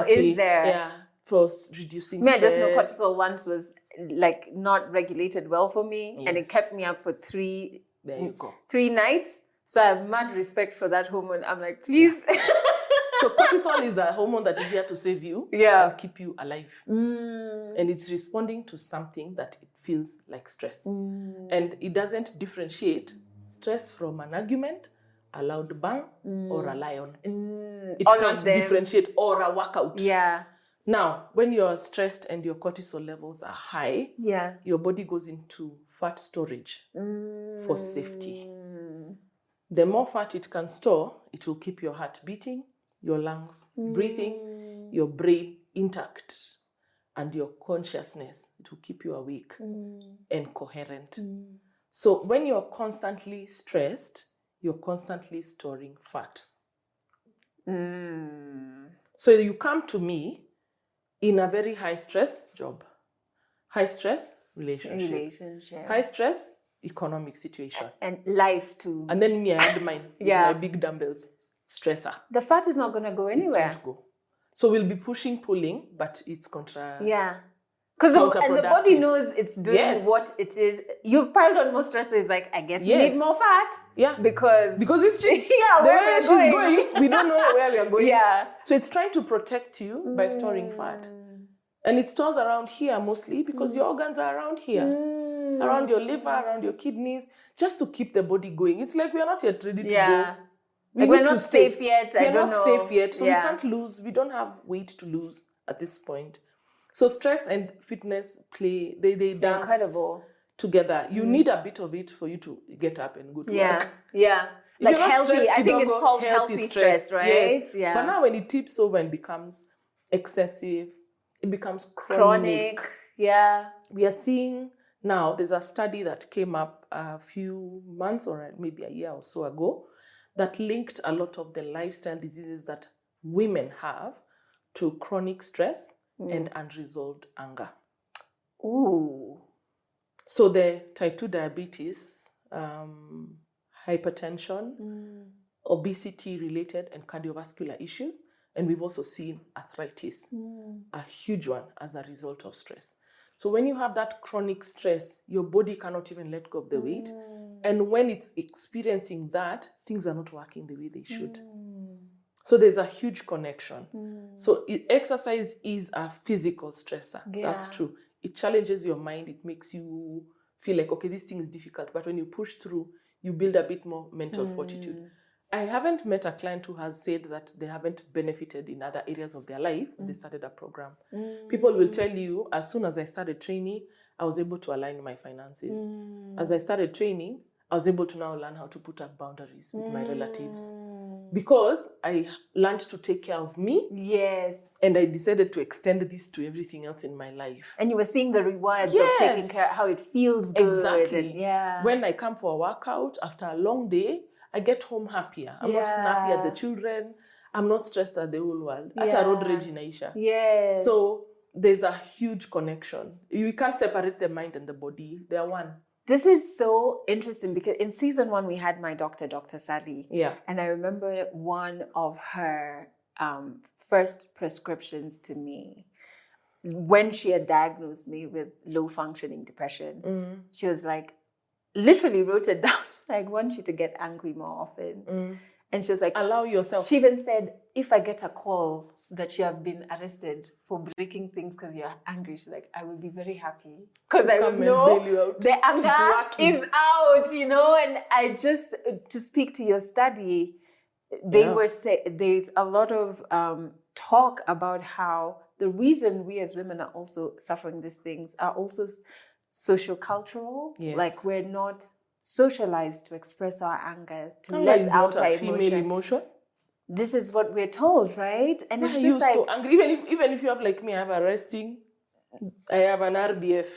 Is there? Yeah, for reducing stress. I just know cortisol once was like not regulated well for me, and it kept me up for 3 nights. So I have mad respect for that hormone. I'm like, please. So cortisol is a hormone that is here to save you and keep you alive. And it's responding to something that it feels like stress. And it doesn't differentiate stress from an argument, a loud bang, or a lion. It can't differentiate, or a workout. Yeah. Now, when you're stressed and your cortisol levels are high, your body goes into fat storage for safety. The more fat it can store, it will keep your heart beating, your lungs breathing, your brain intact, and your consciousness. It will keep you awake and coherent. So when you're constantly stressed, you're constantly storing fat. So you come to me in a very high stress job, high stress relationship, high stress economic situation, and life too. And then me, I had mine with my big dumbbells. Stressor. The fat is not going to go anywhere. It's not go. So we'll be pushing, pulling, but it's because the body knows it's doing what it is. You've piled on more stressors. Like, I guess we need more fat. Yeah. Because it's cheap. The way she's going, we don't know where we are going. Yeah. So it's trying to protect you by storing fat. And it stores around here mostly because your organs are around here. Around your liver, around your kidneys, just to keep the body going. It's like we are not yet ready to go. We're not safe yet. We're not safe yet. So we can't lose. We don't have weight to lose at this point. So stress and fitness play, they dance together. You need a bit of it for you to get up and go to work. Yeah. Like healthy. I think it's called healthy stress, right? Yes. Yeah. But now when it tips over and becomes excessive, it becomes chronic. Yeah. We are seeing Now, there's a study that came up a few months or maybe a year or so ago that linked a lot of the lifestyle diseases that women have to chronic stress and unresolved anger. Ooh. So the type 2 diabetes, hypertension, obesity-related and cardiovascular issues, and we've also seen arthritis, a huge one as a result of stress. So when you have that chronic stress, your body cannot even let go of the weight. And when it's experiencing that, things are not working the way they should. So there's a huge connection. So exercise is a physical stressor. Yeah. That's true. It challenges your mind. It makes you feel like, okay, this thing is difficult. But when you push through, you build a bit more mental fortitude. I haven't met a client who has said that they haven't benefited in other areas of their life when they started a program. People will tell you, as soon as I started training, I was able to align my finances. As I started training, I was able to now learn how to put up boundaries with my relatives. Because I learned to take care of me. Yes. And I decided to extend this to everything else in my life. And you were seeing the rewards of taking care, how it feels good. Exactly. And, when I come for a workout after a long day, I get home happier. I'm not snappy at the children. I'm not stressed at the whole world. At a road rage in Aisha. Yes. So there's a huge connection. You can't separate the mind and the body. They are one. This is so interesting because in season 1, we had my doctor, Dr. Sally. Yeah. And I remember one of her first prescriptions to me, when she had diagnosed me with low functioning depression, she was like, literally wrote it down. I want you to get angry more often. And she was like, allow yourself. She even said, if I get a call that you have been arrested for breaking things because you're angry, she's like, I will be very happy. Because I will know the anger is out, And I just, to speak to your study, they were saying, there's a lot of talk about how the reason we as women are also suffering these things are also sociocultural. Yes. Like we're not socialized to express our anger, to anger let is out not our a female emotion. This is what we're told, right? And Why it's are just you like so angry? Even if you have like me, I have a resting. I have an RBF.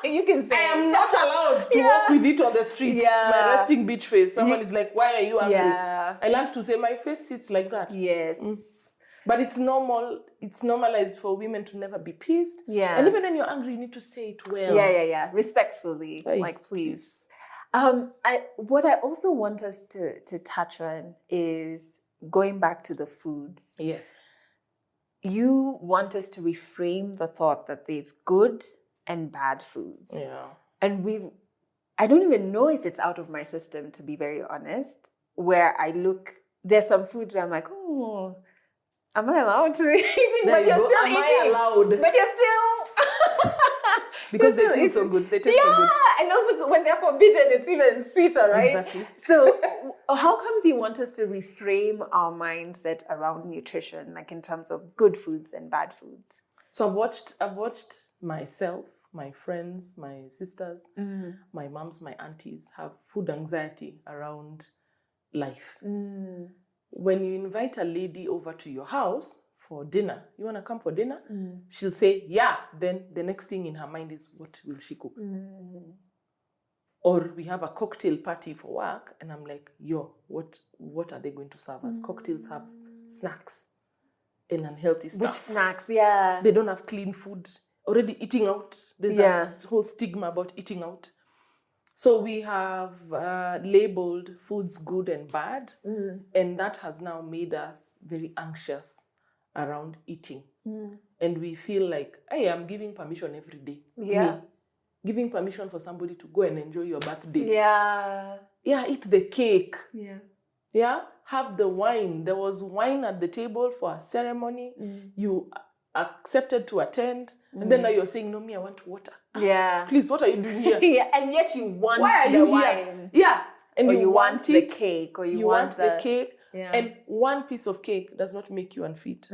you can say I am not allowed to walk with it on the streets. Yeah. My resting bitch face. Someone is like, why are you angry? Yeah. I learned to say my face sits like that. Yes. But it's normal. It's normalized for women to never be pissed. Yeah. And even when you're angry, you need to say it well. Yeah. Respectfully. Like, please. What I also want us to touch on is going back to the foods. Yes. You want us to reframe the thought that there's good and bad foods. Yeah. And I don't even know if it's out of my system, to be very honest, where I look, there's some foods where I'm like, oh, am I allowed to eat it? But you're still eating. Am I allowed? But you're still... Because they feel so good. They taste so good. Yeah, and also when they're forbidden, it's even sweeter, right? Exactly. So how comes you want us to reframe our mindset around nutrition, like in terms of good foods and bad foods? So I've watched myself, my friends, my sisters, my moms, my aunties have food anxiety around life. When you invite a lady over to your house for dinner, you want to come for dinner? She'll say, yeah. Then the next thing in her mind is, what will she cook? Or we have a cocktail party for work, and I'm like, what are they going to serve us? Cocktails have snacks and unhealthy stuff. Which snacks? Yeah. They don't have clean food. Already eating out. There's a whole stigma about eating out. So we have labeled foods good and bad, and that has now made us very anxious around eating. And we feel like, hey, I'm giving permission every day. Yeah. Me. Giving permission for somebody to go and enjoy your birthday. Yeah. Yeah, eat the cake. Yeah. Yeah, have the wine. There was wine at the table for a ceremony. You accepted to attend. And then now you're saying, no, me, I want water. Yeah. Please, what are you doing here? Yeah, and yet you want Why are the you wine. Here? Yeah. And Or you want the it. cake. Or You want the cake. Yeah. And one piece of cake does not make you unfit.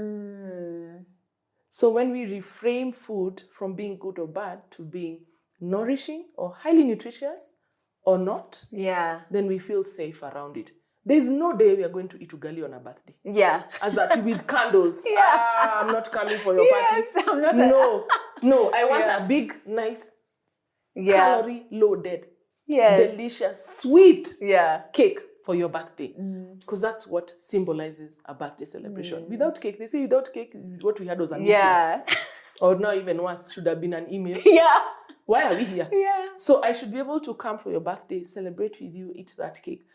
So when we reframe food from being good or bad to being nourishing or highly nutritious or not, then we feel safe around it. There's no day we are going to eat ugali on a birthday. Yeah. As that with candles. I'm not coming for your party. I'm not No, I want a big, nice calorie loaded, Yes. delicious, sweet Yeah. cake for your birthday. Because that's what symbolizes a birthday celebration. Without cake, they say without cake, what we had was unlimited. Yeah. Or now even worse, should have been an email. Yeah. Why are we here? Yeah. So I should be able to come for your birthday, celebrate with you, eat that cake.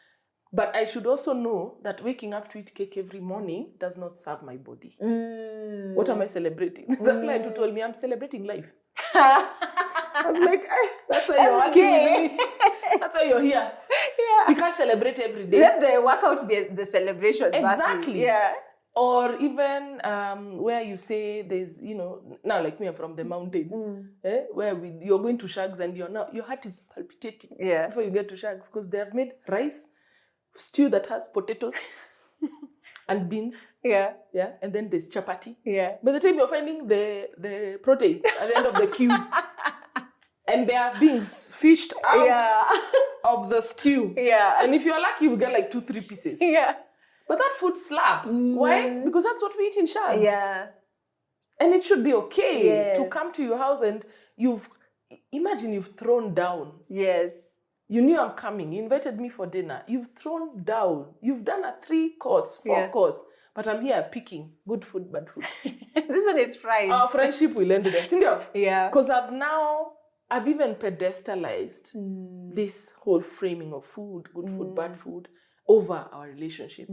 But I should also know that waking up to eat cake every morning does not serve my body. What am I celebrating? The client who told me I'm celebrating life. I was like, that's why you're working with me. That's why you're here. Yeah. You can't celebrate every day. Let the workout be the celebration. Exactly. Yeah. Or even where you say there's, now like me, I'm from the mountain, where you're going to Shags and your heart is palpitating before you get to Shags because they have made rice, stew that has potatoes and beans. Yeah. Yeah. And then there's chapati. Yeah. By the time you're finding the protein at the end of the queue, and they are being fished out of the stew. Yeah. And if you're lucky, you get like 2-3 pieces. Yeah. But that food slaps. Why? Because that's what we eat in Shags. Yeah. And it should be okay to Yes. come to your house and imagine you've thrown down. Yes. You knew I'm coming. You invited me for dinner. You've thrown down. You've done a 3-course, 4-course. But I'm here picking good food, bad food. This one is fried. Our friendship will end there. Yeah. Because I've even pedestalized this whole framing of food, good food, bad food, over our relationship.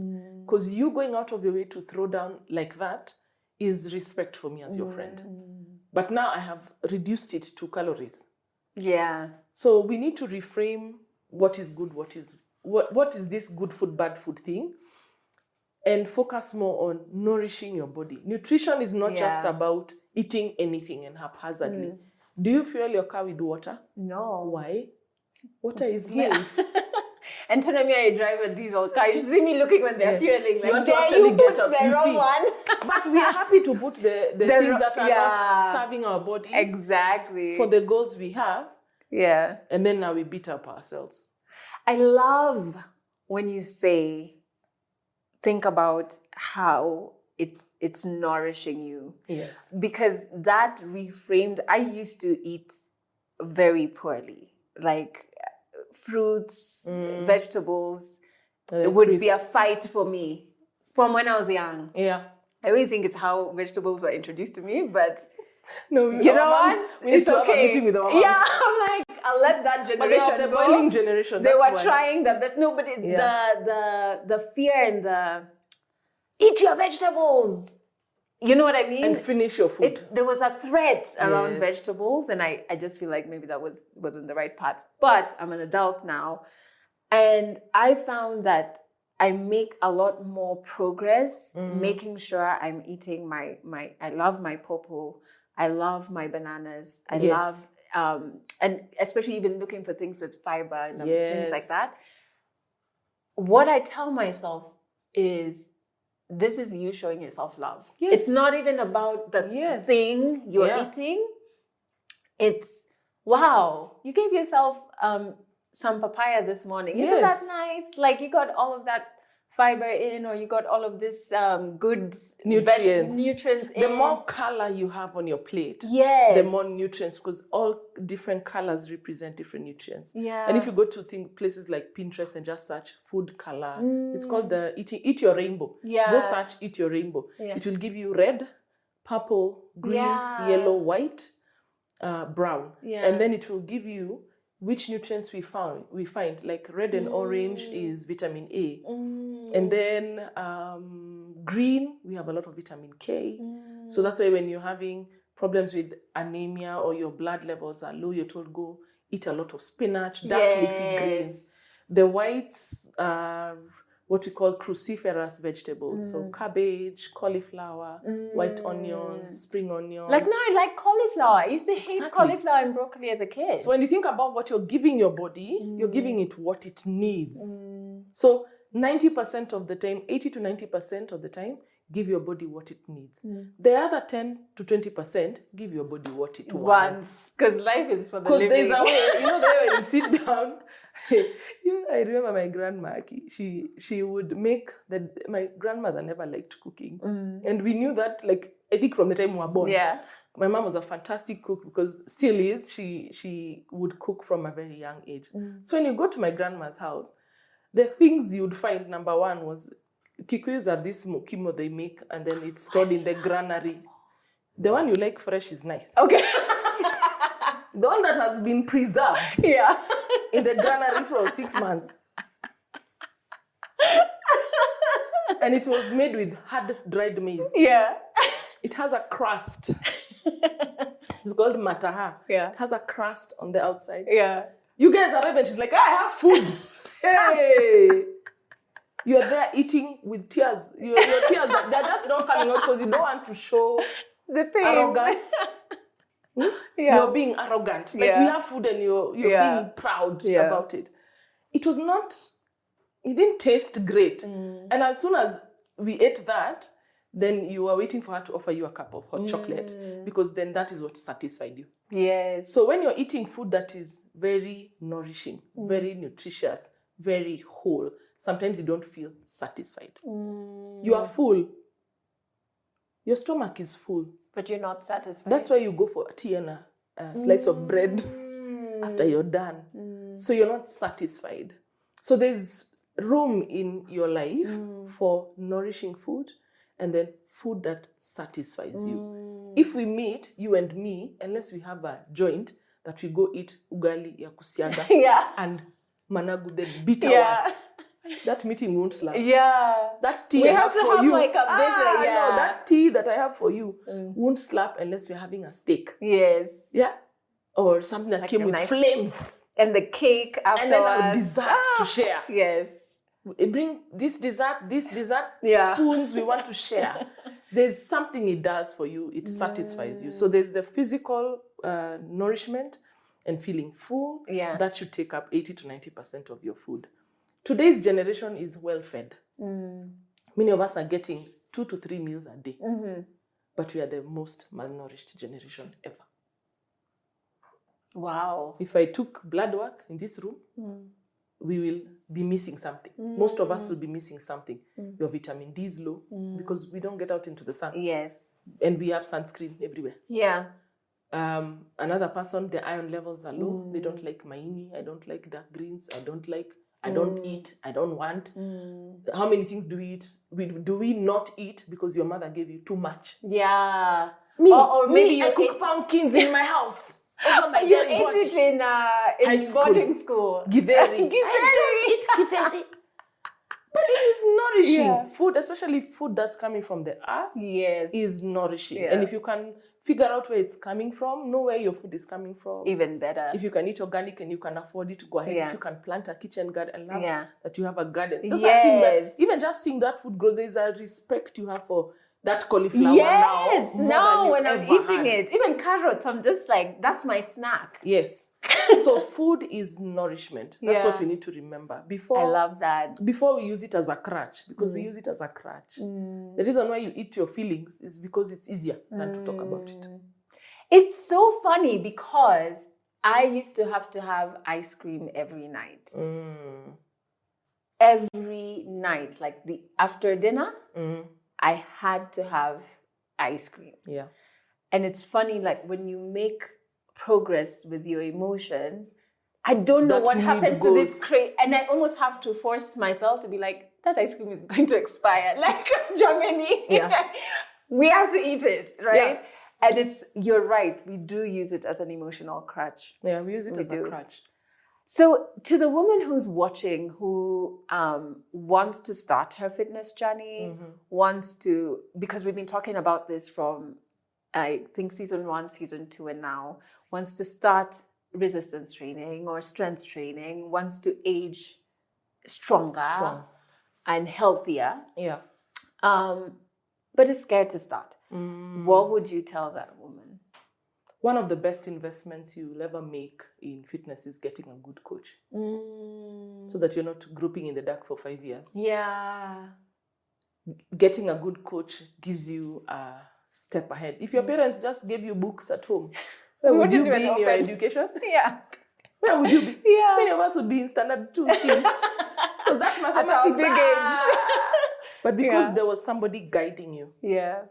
Because you going out of your way to throw down like that is respect for me as your friend. But now I have reduced it to calories. Yeah. So we need to reframe what is good, what is this good food, bad food thing, and focus more on nourishing your body. Nutrition is not just about eating anything and haphazardly. Do you fuel your car with water? No. Why? Water is life. And tell me I drive a diesel car. You see me looking when they're fueling. Like, you want to actually get up. The wrong one. But we are happy to put the things that are not serving our bodies. Exactly. For the goals we have. Yeah. And then now we beat up ourselves. I love when you say, think about how it's nourishing you. Yes. Because that reframed, I used to eat very poorly. Like fruits, vegetables, it would be a fight for me from when I was young. Yeah. I always think it's how vegetables were introduced to me, but no, you know what? It's okay. Have a meeting with our moms. Yeah, I'm like, I'll let that generation but the go. boiling generation. They were trying their best. Nobody, the fear and the eat your vegetables. You know what I mean? And finish your food. There was a threat around vegetables, and I just feel like maybe that wasn't the right path. But I'm an adult now, and I found that I make a lot more progress making sure I'm eating my I love my pawpaw, I love my bananas, I love and especially even looking for things with fiber and things like that. What I tell myself is, this is you showing yourself love. Yes. It's not even about the thing you're eating. It's, wow, you gave yourself some papaya this morning. Isn't that nice? Like, you got all of that fiber in, or you got all of this good nutrients in. The more color you have on your plate, the more nutrients, because all different colors represent different nutrients. Yeah. And if you go to places like Pinterest and just search food color, it's called the Eat Your Rainbow. Yeah. Go search Eat Your Rainbow. Yeah. It will give you red, purple, green, yellow, white, brown. Yeah. And then it will give you which nutrients we find. Like red and orange is vitamin A. And then green, we have a lot of vitamin K. So that's why when you're having problems with anemia or your blood levels are low, you're told go eat a lot of spinach, dark leafy greens. The whites are what we call cruciferous vegetables. So cabbage, cauliflower, white onions, spring onions. Like, now I like cauliflower. I used to hate cauliflower and broccoli as a kid. So when you think about what you're giving your body, you're giving it what it needs. So 90% of the time, 80 to 90% of the time, give your body what it needs. The other 10 to 20%, give your body what it wants. Because life is for the living. Because there's a way, the way when you sit down. I remember my grandma, she would make, my grandmother never liked cooking. And we knew that, like, I think from the time we were born. Yeah. My mom was a fantastic cook because still is. She would cook from a very young age. So when you go to my grandma's house, the things you would find, number one was Kikuyus have this mokimo they make and then it's stored in the granary. The one you like fresh is nice. Okay. The one that has been preserved in the granary for 6 months. And it was made with hard dried maize. Yeah. It has a crust. It's called mataha. Yeah. It has a crust on the outside. Yeah. You guys arrive and she's like, I have food. Hey. You're there eating with tears. Your tears, they're just not coming out because you don't want to show The thing. arrogance. You're being arrogant. Like we have food and you're being proud about it. It was not, it didn't taste great. And as soon as we ate that, then you were waiting for her to offer you a cup of hot chocolate because then that is what satisfied you. Yes. So when you're eating food that is very nourishing, very nutritious, very whole, sometimes you don't feel satisfied. You are full. Your stomach is full. But you're not satisfied. That's why you go for a tea and a slice of bread after you're done. So you're not satisfied. So there's room in your life for nourishing food and then food that satisfies you. If we meet, you and me, unless we have a joint that we go eat ugali ya kusiaga and managu, the bitter one, that meeting won't slap. That tea we I have to for have you. like a bitter, No, that tea that I have for you won't slap unless we're having a steak. Yes. Yeah. Or something that came with flames. And the cake afterwards. And then our dessert to share. Yes. Bring this dessert, spoons we want to share. There's something it does for you. It satisfies you. So there's the physical nourishment and feeling full. That should take up 80 to 90% of your food. Today's generation is well fed. Many of us are getting 2 to 3 meals a day. But we are the most malnourished generation ever. Wow. If I took blood work in this room, we will be missing something. Most of us will be missing something. Your vitamin D is low because we don't get out into the sun. Yes. And we have sunscreen everywhere. Yeah. Another person, the iron levels are low. They don't like maini. I don't like dark greens. I don't eat. I don't want. How many things do we eat? Do we not eat because your mother gave you too much? Yeah. Or maybe I cook pumpkins in my house. You ate it in boarding school. Githeri. I don't eat githeri. But it is nourishing. Food, especially food that's coming from the earth, is nourishing. And if you can figure out where it's coming from, know where your food is coming from. Even better. If you can eat organic and you can afford it, go ahead. If you can plant a kitchen garden, I love that you have a garden. Those are things that, even just seeing that food grow, there's a respect you have for that cauliflower now when I'm eating it. Even carrots, I'm just like, that's my snack. Yes. So food is nourishment. That's what we need to remember. I love that. Before we use it as a crutch, because we use it as a crutch. The reason why you eat your feelings is because it's easier than to talk about it. It's so funny because I used to have ice cream every night. Every night, like after dinner, I had to have ice cream. Yeah. And it's funny, like when you make progress with your emotions, I don't know what happens to this crate. And I almost have to force myself to be like, that ice cream is going to expire. Like, Germany, we have to eat it, right? Yeah. And you're right, we do use it as an emotional crutch. Yeah, we use it as a crutch. So to the woman who's watching, who wants to start her fitness journey, because we've been talking about this from, I think, season 1, season 2, and now, wants to start resistance training or strength training, wants to age stronger and healthier. Yeah. But is scared to start. What would you tell that woman? One of the best investments you'll ever make in fitness is getting a good coach. So that you're not groping in the dark for 5 years. Yeah. Getting a good coach gives you a step ahead. If your parents just gave you books at home, where would you be in your education? Yeah. Where would you be? Yeah. Many of us would be in standard 2 still. Because that's mathematics. Big age. But because there was somebody guiding you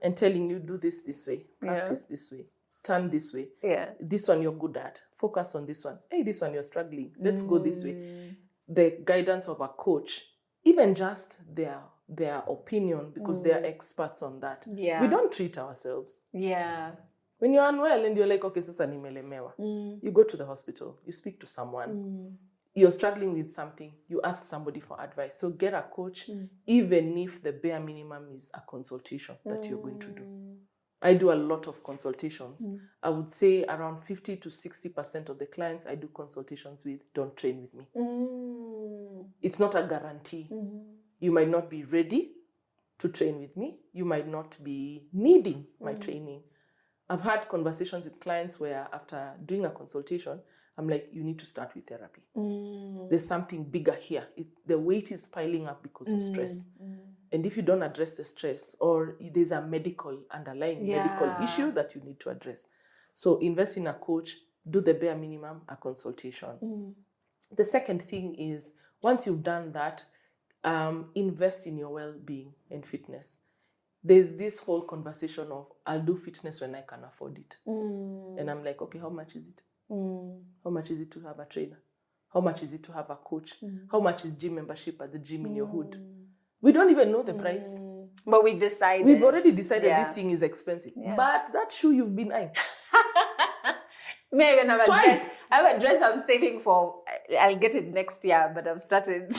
and telling you, do this way, practice this way. turn this way. Yeah. This one you're good at. Focus on this one. Hey, this one you're struggling. Let's go this way. The guidance of a coach, even just their opinion, because they are experts on that. Yeah. We don't treat ourselves. Yeah. When you're unwell and you're like, okay, sasa nimelemewa. You go to the hospital, you speak to someone. You're struggling with something, you ask somebody for advice. So get a coach, even if the bare minimum is a consultation that you're going to do. I do a lot of consultations. I would say around 50 to 60% of the clients I do consultations with don't train with me. It's not a guarantee. You might not be ready to train with me. You might not be needing my training. I've had conversations with clients where after doing a consultation, I'm like, you need to start with therapy. There's something bigger here. The weight is piling up because of stress. And if you don't address the stress, or there's a underlying medical issue that you need to address. So invest in a coach, do the bare minimum, a consultation. The second thing is, once you've done that, invest in your well-being and fitness. There's this whole conversation of, I'll do fitness when I can afford it. And I'm like, okay, how much is it? How much is it to have a trainer? How much is it to have a coach? How much is gym membership at the gym in your hood? We don't even know the price. But we decided. We've already decided this thing is expensive. But that shoe you've been eyeing. May I even have a dress? I have a dress I'm saving for. I'll get it next year, but I've started.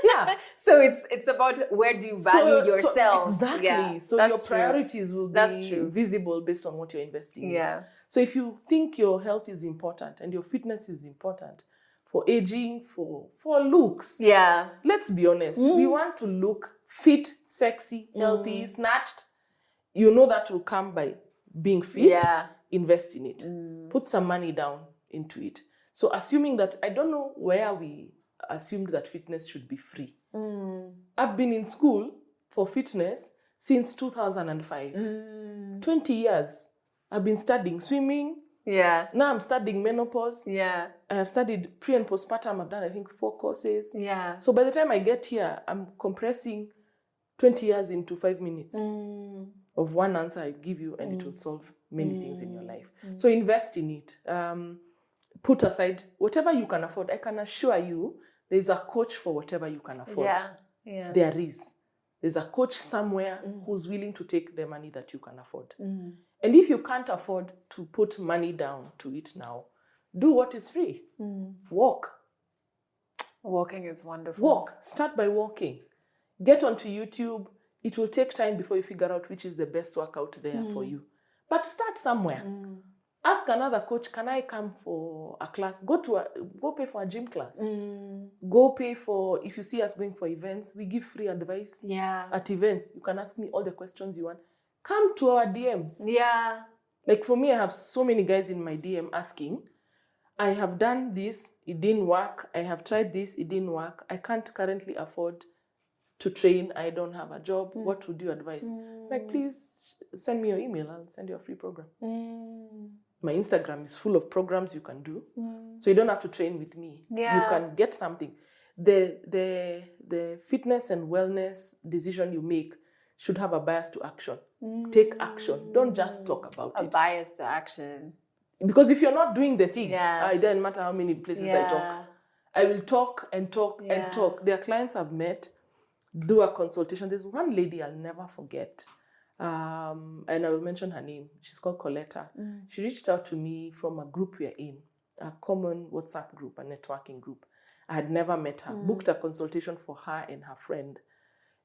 Yeah. So it's about, where do you value yourself? Exactly. Yeah, so your priorities will be visible based on what you're investing in. Yeah. So if you think your health is important and your fitness is important for aging, for looks. Yeah. Let's be honest. We want to look fit, sexy, healthy, snatched. You know that will come by being fit. Yeah. Invest in it. Put some money down into it. So assuming that, I don't know where we assumed that fitness should be free. I've been in school for fitness since 2005. 20 years. I've been studying swimming. Yeah. Now I'm studying menopause. Yeah. I have studied pre and postpartum. I've done, I think, 4 courses. Yeah. So by the time I get here, I'm compressing 20 years into 5 minutes of one answer I give you, and it will solve many things in your life. So invest in it. Put aside whatever you can afford. I can assure you, there's a coach for whatever you can afford. Yeah. Yeah. There is. There's a coach somewhere who's willing to take the money that you can afford. And if you can't afford to put money down to it now, do what is free. Walk. Walking is wonderful. Walk. Start by walking. Get onto YouTube. It will take time before you figure out which is the best workout there for you. But start somewhere. Ask another coach, can I come for a class? Go pay for a gym class. Go pay for, if you see us going for events, we give free advice. Yeah. At events, you can ask me all the questions you want. Come to our DMs. Yeah. Like for me, I have so many guys in my DM asking, I have done this, it didn't work. I have tried this, it didn't work. I can't currently afford to train. I don't have a job. What would you advise? Like, please send me your email. I'll send you a free program. My Instagram is full of programs you can do. So you don't have to train with me. Yeah. You can get something. The fitness and wellness decision you make should have a bias to action. Take action. Don't just talk about it. A bias to action. Because if you're not doing the thing, it doesn't matter how many places I talk. I will talk and talk and talk. There are clients I've met, do a consultation. There's one lady I'll never forget. And I will mention her name. She's called Coletta. She reached out to me from a group we're in, a common WhatsApp group, a networking group. I had never met her. Booked a consultation for her and her friend.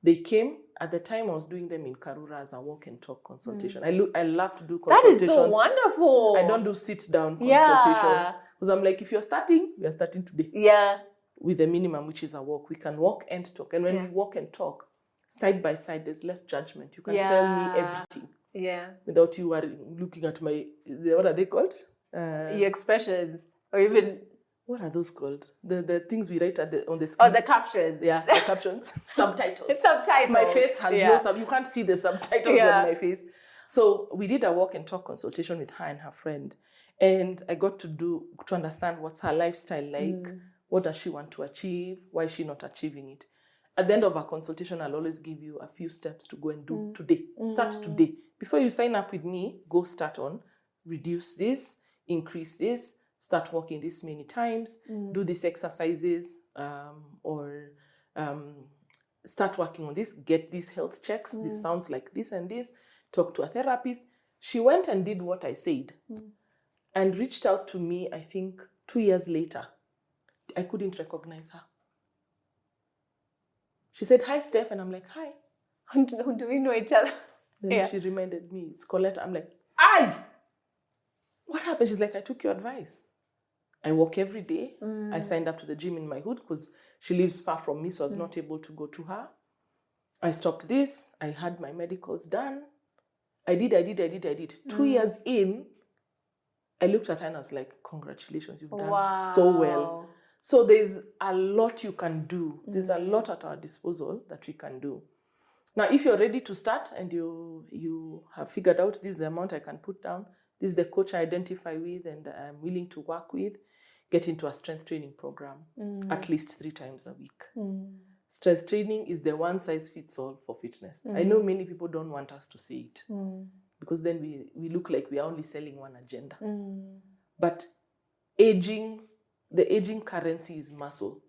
They came, at the time I was doing them in Karura as a walk and talk consultation. I love to do consultations. That is so wonderful. I don't do sit down consultations. Because I'm like, if you're starting, we are starting today. Yeah. With the minimum, which is a walk. We can walk and talk. And when we walk and talk, side by side, there's less judgment. You can tell me everything. Yeah. Without you worrying, looking at what are they called? Your expressions. Or even... What are those called? The things we write on the screen. Oh, the captions. Yeah, the captions. Subtitles. Subtitles. My face has no you can't see the subtitles on my face. So we did a walk and talk consultation with her and her friend. And I got to understand what's her lifestyle like. What does she want to achieve? Why is she not achieving it? At the end of our consultation, I'll always give you a few steps to go and do today. Start today. Before you sign up with me, go start on reduce this, increase this, start walking this many times, do these exercises, or start working on this, get these health checks. This sounds like this and this, talk to a therapist. She went and did what I said and reached out to me, I think 2 years later. I couldn't recognize her. She said, "Hi, Steph." And I'm like, "Hi." Do we know each other? Then she reminded me, "It's Colette." I'm like, "Aye! What happened?" She's like, "I took your advice. I walk every day. I signed up to the gym in my hood because she lives far from me, so I was not able to go to her. I stopped this. I had my medicals done. I did. 2 years in, I looked at her and I was like, "Congratulations, you've done so well." So there's a lot you can do. There's a lot at our disposal that we can do. Now, if you're ready to start and you have figured out this is the amount I can put down, this is the coach I identify with and I'm willing to work with, get into a strength training program at least 3 times a week. Strength training is the one size fits all for fitness. I know many people don't want us to say it because then we look like we are only selling one agenda. But the aging currency is muscle.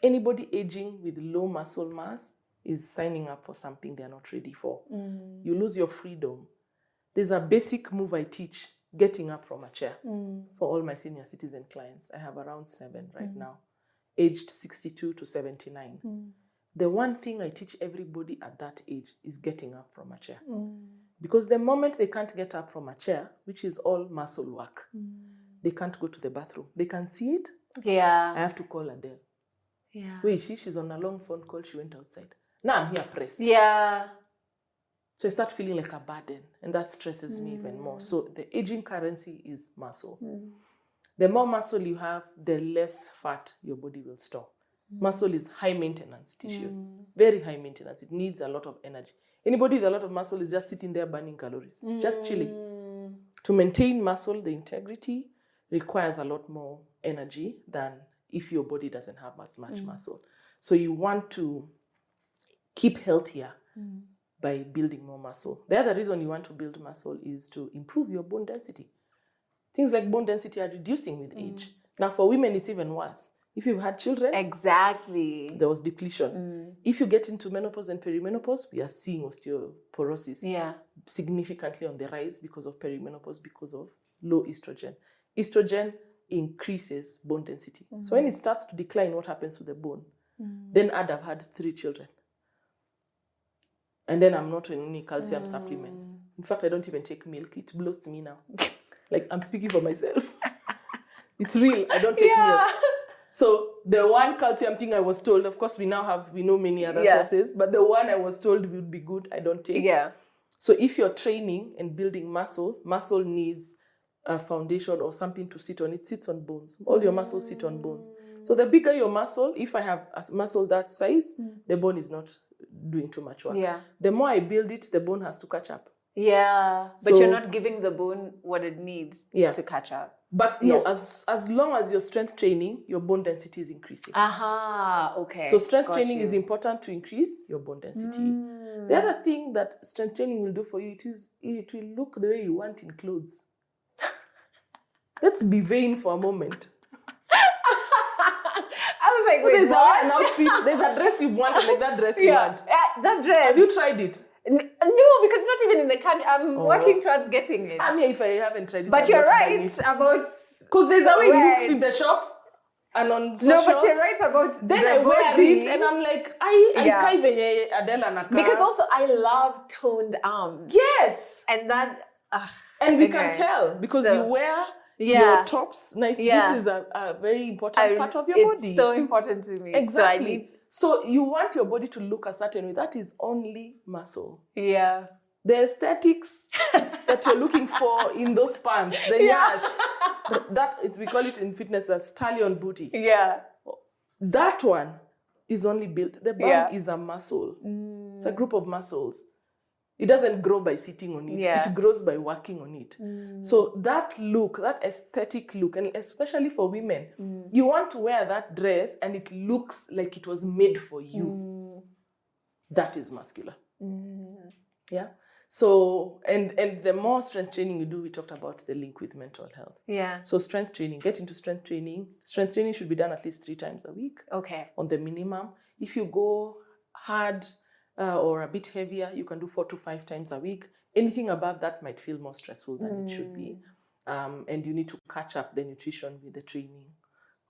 Anybody aging with low muscle mass is signing up for something they're not ready for. You lose your freedom. There's a basic move I teach, getting up from a chair for all my senior citizen clients. I have around 7 right now, aged 62 to 79. The one thing I teach everybody at that age is getting up from a chair. Because the moment they can't get up from a chair, which is all muscle work, they can't go to the bathroom. They can see it. I have to call Adele. Where is she? She's on a long phone call. She went outside. Now I'm here pressed. So I start feeling like a burden, and that stresses me even more. So the aging currency is muscle. The more muscle you have, the less fat your body will store. Muscle is high maintenance tissue, very high maintenance. It needs a lot of energy. Anybody with a lot of muscle is just sitting there burning calories, just chilling. To maintain muscle, the integrity requires a lot more energy than if your body doesn't have as much muscle. So you want to keep healthier by building more muscle. The other reason you want to build muscle is to improve your bone density. Things like bone density are reducing with age. Now for women, it's even worse. If you've had children, there was depletion. If you get into menopause and perimenopause, we are seeing osteoporosis significantly on the rise because of perimenopause, because of low estrogen. Estrogen increases bone density. So when it starts to decline, what happens to the bone? Then I'd have had 3 children. And then I'm not on any calcium supplements. In fact, I don't even take milk. It bloats me now. Like, I'm speaking for myself. It's real. I don't take milk. So the one calcium thing I was told, of course, we know many other sources, but the one I was told would be good, I don't take. So if you're training and building muscle needs a foundation or something to sit on. It sits on bones. All your muscles sit on bones. So the bigger your muscle, if I have a muscle that size, the bone is not doing too much work. The more I build it, the bone has to catch up. But you're not giving the bone what it needs to catch up. But no, as long as you're strength training, your bone density is increasing. So strength training is important to increase your bone density. The other thing that strength training will do for you, it will look the way you want in clothes. Let's be vain for a moment. I was like, wait, there's an outfit, there's a dress you want, and like that dress you want. That dress. Have you tried it? No, because it's not even in the country. I'm working towards getting it. I mean, if I haven't tried it, but you're right about because there's a way it looks in the shop and on socials. No, but you're right about then I wear it and I'm like, I can't even Adele Onyango. Because also I love toned arms. Yes, and that and we can tell because you wear your tops nice. This is a very important part of your body. It's so important to me. Exactly. So you want your body to look a certain way. That is only muscle. The aesthetics that you're looking for in those pants, the nyash, we call it in fitness a stallion booty. That one is only built. The bum is a muscle. It's a group of muscles. It doesn't grow by sitting on it. It grows by working on it. So that look, that aesthetic look, and especially for women, you want to wear that dress and it looks like it was made for you. That is muscular. So, and the more strength training you do, we talked about the link with mental health. Yeah. So strength training, get into strength training. Strength training should be done at least 3 times a week. Okay. On the minimum. If you go hard or a bit heavier, you can do 4 to 5 times a week. Anything above that might feel more stressful than it should be. And you need to catch up the nutrition with the training.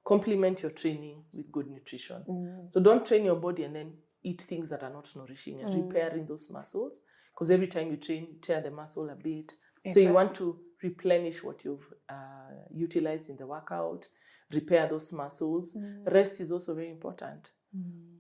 Complement your training with good nutrition. So don't train your body and then eat things that are not nourishing and repairing those muscles. Because every time you train, you tear the muscle a bit. Exactly. So you want to replenish what you've utilized in the workout, repair those muscles. Rest is also very important.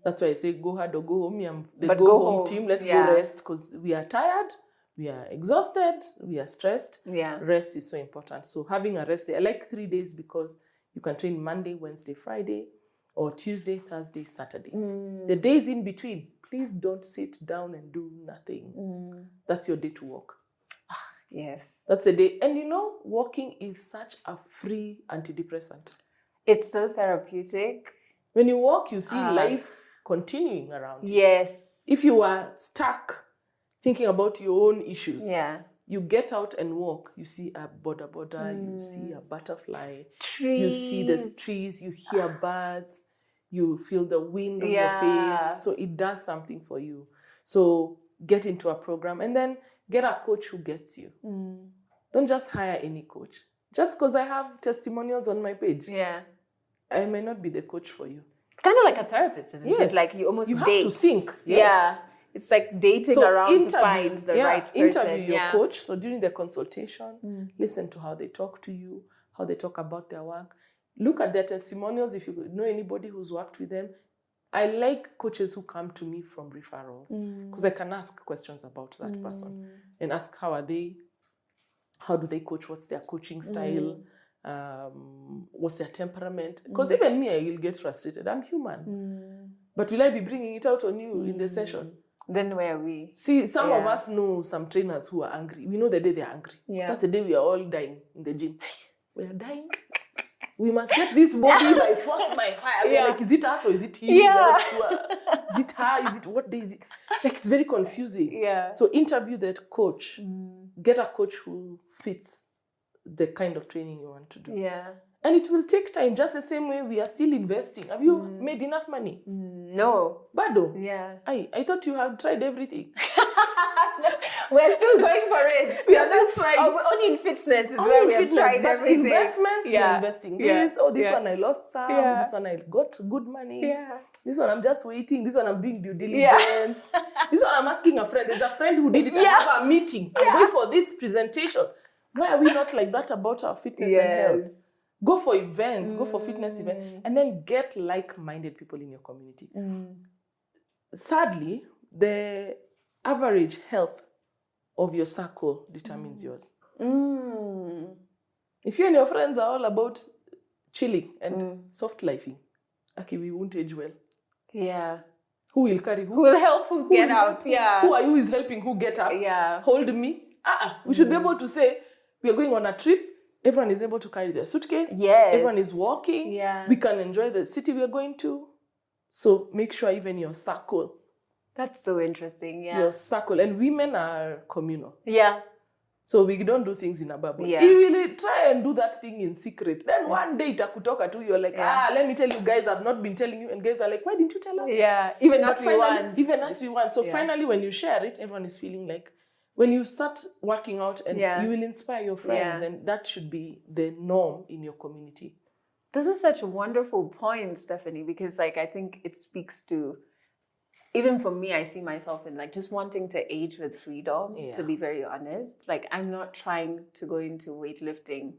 That's why I say go hard or go home. I'm the go home team. Let's go rest because we are tired, we are exhausted, we are stressed. Yeah. Rest is so important. So having a rest day, I like 3 days because you can train Monday, Wednesday, Friday, or Tuesday, Thursday, Saturday. The days in between, please don't sit down and do nothing. That's your day to walk. Yes. That's a day. And walking is such a free antidepressant. It's so therapeutic. When you walk, you see life continuing around you. Yes. If you are stuck thinking about your own issues, you get out and walk. You see a border, you see a butterfly, trees. You see the trees, you hear birds, you feel the wind on your face. So it does something for you. So get into a program and then get a coach who gets you. Don't just hire any coach. Just because I have testimonials on my page. Yeah. I may not be the coach for you. It's kind of like a therapist, isn't it? Like you almost have date. To sync. Yes. Yeah. It's like dating around to find the right person. Interview your coach. So during the consultation, listen to how they talk to you, how they talk about their work. Look at their testimonials if you know anybody who's worked with them. I like coaches who come to me from referrals because I can ask questions about that person and ask how do they coach, what's their coaching style, what's their temperament. Because even me, I will get frustrated. I'm human. But will I be bringing it out on you in the session? Then where are we? See, some of us know some trainers who are angry. We know the day they're angry. So that's the day we are all dying in the gym. We are dying. We must get this body by force, by fire. We're like, is it us or is it him? Yeah. Sure. Is it her? Is it what day is it? Like, it's very confusing. Yeah. So interview that coach. Get a coach who fits the kind of training you want to do. Yeah. And it will take time, just the same way we are still investing. Have you made enough money? No. Bado? Yeah. I thought you had tried everything. We're still going for it. We are still trying. Only in fitness is where we have tried everything. Investments, you're investing this. Oh, this one I lost some. This one I got good money. Yeah. This one I'm just waiting. This one I'm doing due diligence. This one I'm asking a friend. There's a friend who did it. I have a meeting. I'm going for this presentation. Why are we not like that about our fitness and health? Go for events. Go for fitness events. And then get like-minded people in your community. Sadly, the average health of your circle determines yours. If you and your friends are all about chilling and soft lifing, okay, we won't age well. Yeah. Who will carry who? Who will help who get up? Yeah. Who are you is helping who get up? Yeah. Hold me. We should be able to say, we are going on a trip. Everyone is able to carry their suitcase. Yes. Everyone is walking. Yeah. We can enjoy the city we are going to. So make sure even your circle. That's so interesting, yeah. Your circle. And women are communal. Yeah. So we don't do things in a bubble. Yeah. You will try and do that thing in secret. Then one day itakutoka tu, you're like, let me tell you guys, I've not been telling you. And guys are like, why didn't you tell us? Yeah, even as we want. Even as we want. So finally, when you share it, everyone is feeling like, when you start working out and you will inspire your friends, and that should be the norm in your community. This is such a wonderful point, Stephanie, because I think it speaks to, even for me, I see myself in just wanting to age with freedom, to be very honest. I'm not trying to go into weightlifting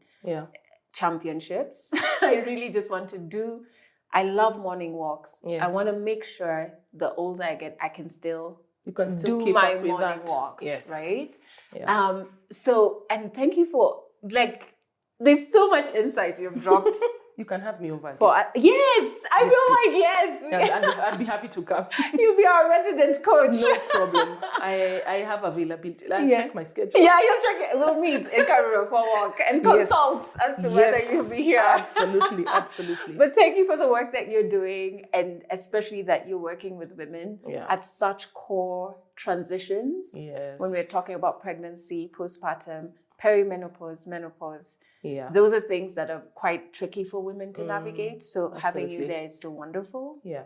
championships. I really just want to I love morning walks. Yes. I want to make sure the older I get, I can still do keep my up with morning that. walks, yes. right? Yeah. So, and thank you for, there's so much insight you've dropped. You can have me over again. Yes, I feel like yes. Yeah, I'd be happy to come. You'll be our resident coach. No problem. I have availability. I'll check my schedule. Yeah, you'll check it. We'll meet in Cairo for walk and consult as to whether you'll be here. Absolutely, absolutely. But thank you for the work that you're doing, and especially that you're working with women at such core transitions. Yes. When we're talking about pregnancy, postpartum, perimenopause, menopause. Yeah. Those are things that are quite tricky for women to navigate. So having you there is so wonderful. Yeah.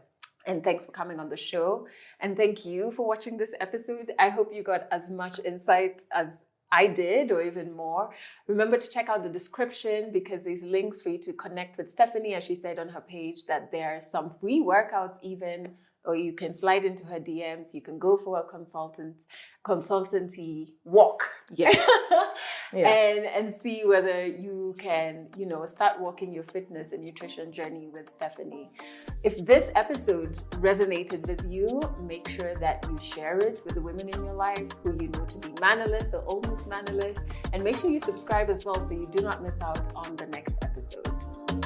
And thanks for coming on the show. And thank you for watching this episode. I hope you got as much insight as I did, or even more. Remember to check out the description, because there's links for you to connect with Stephanie, as she said on her page, that there are some free workouts even, or you can slide into her DMs. You can go for a consultancy walk. Yes. and see whether you can, start walking your fitness and nutrition journey with Stephanie. If this episode resonated with you, make sure that you share it with the women in your life who you know to be mannerless or almost mannerless. And make sure you subscribe as well so you do not miss out on the next episode.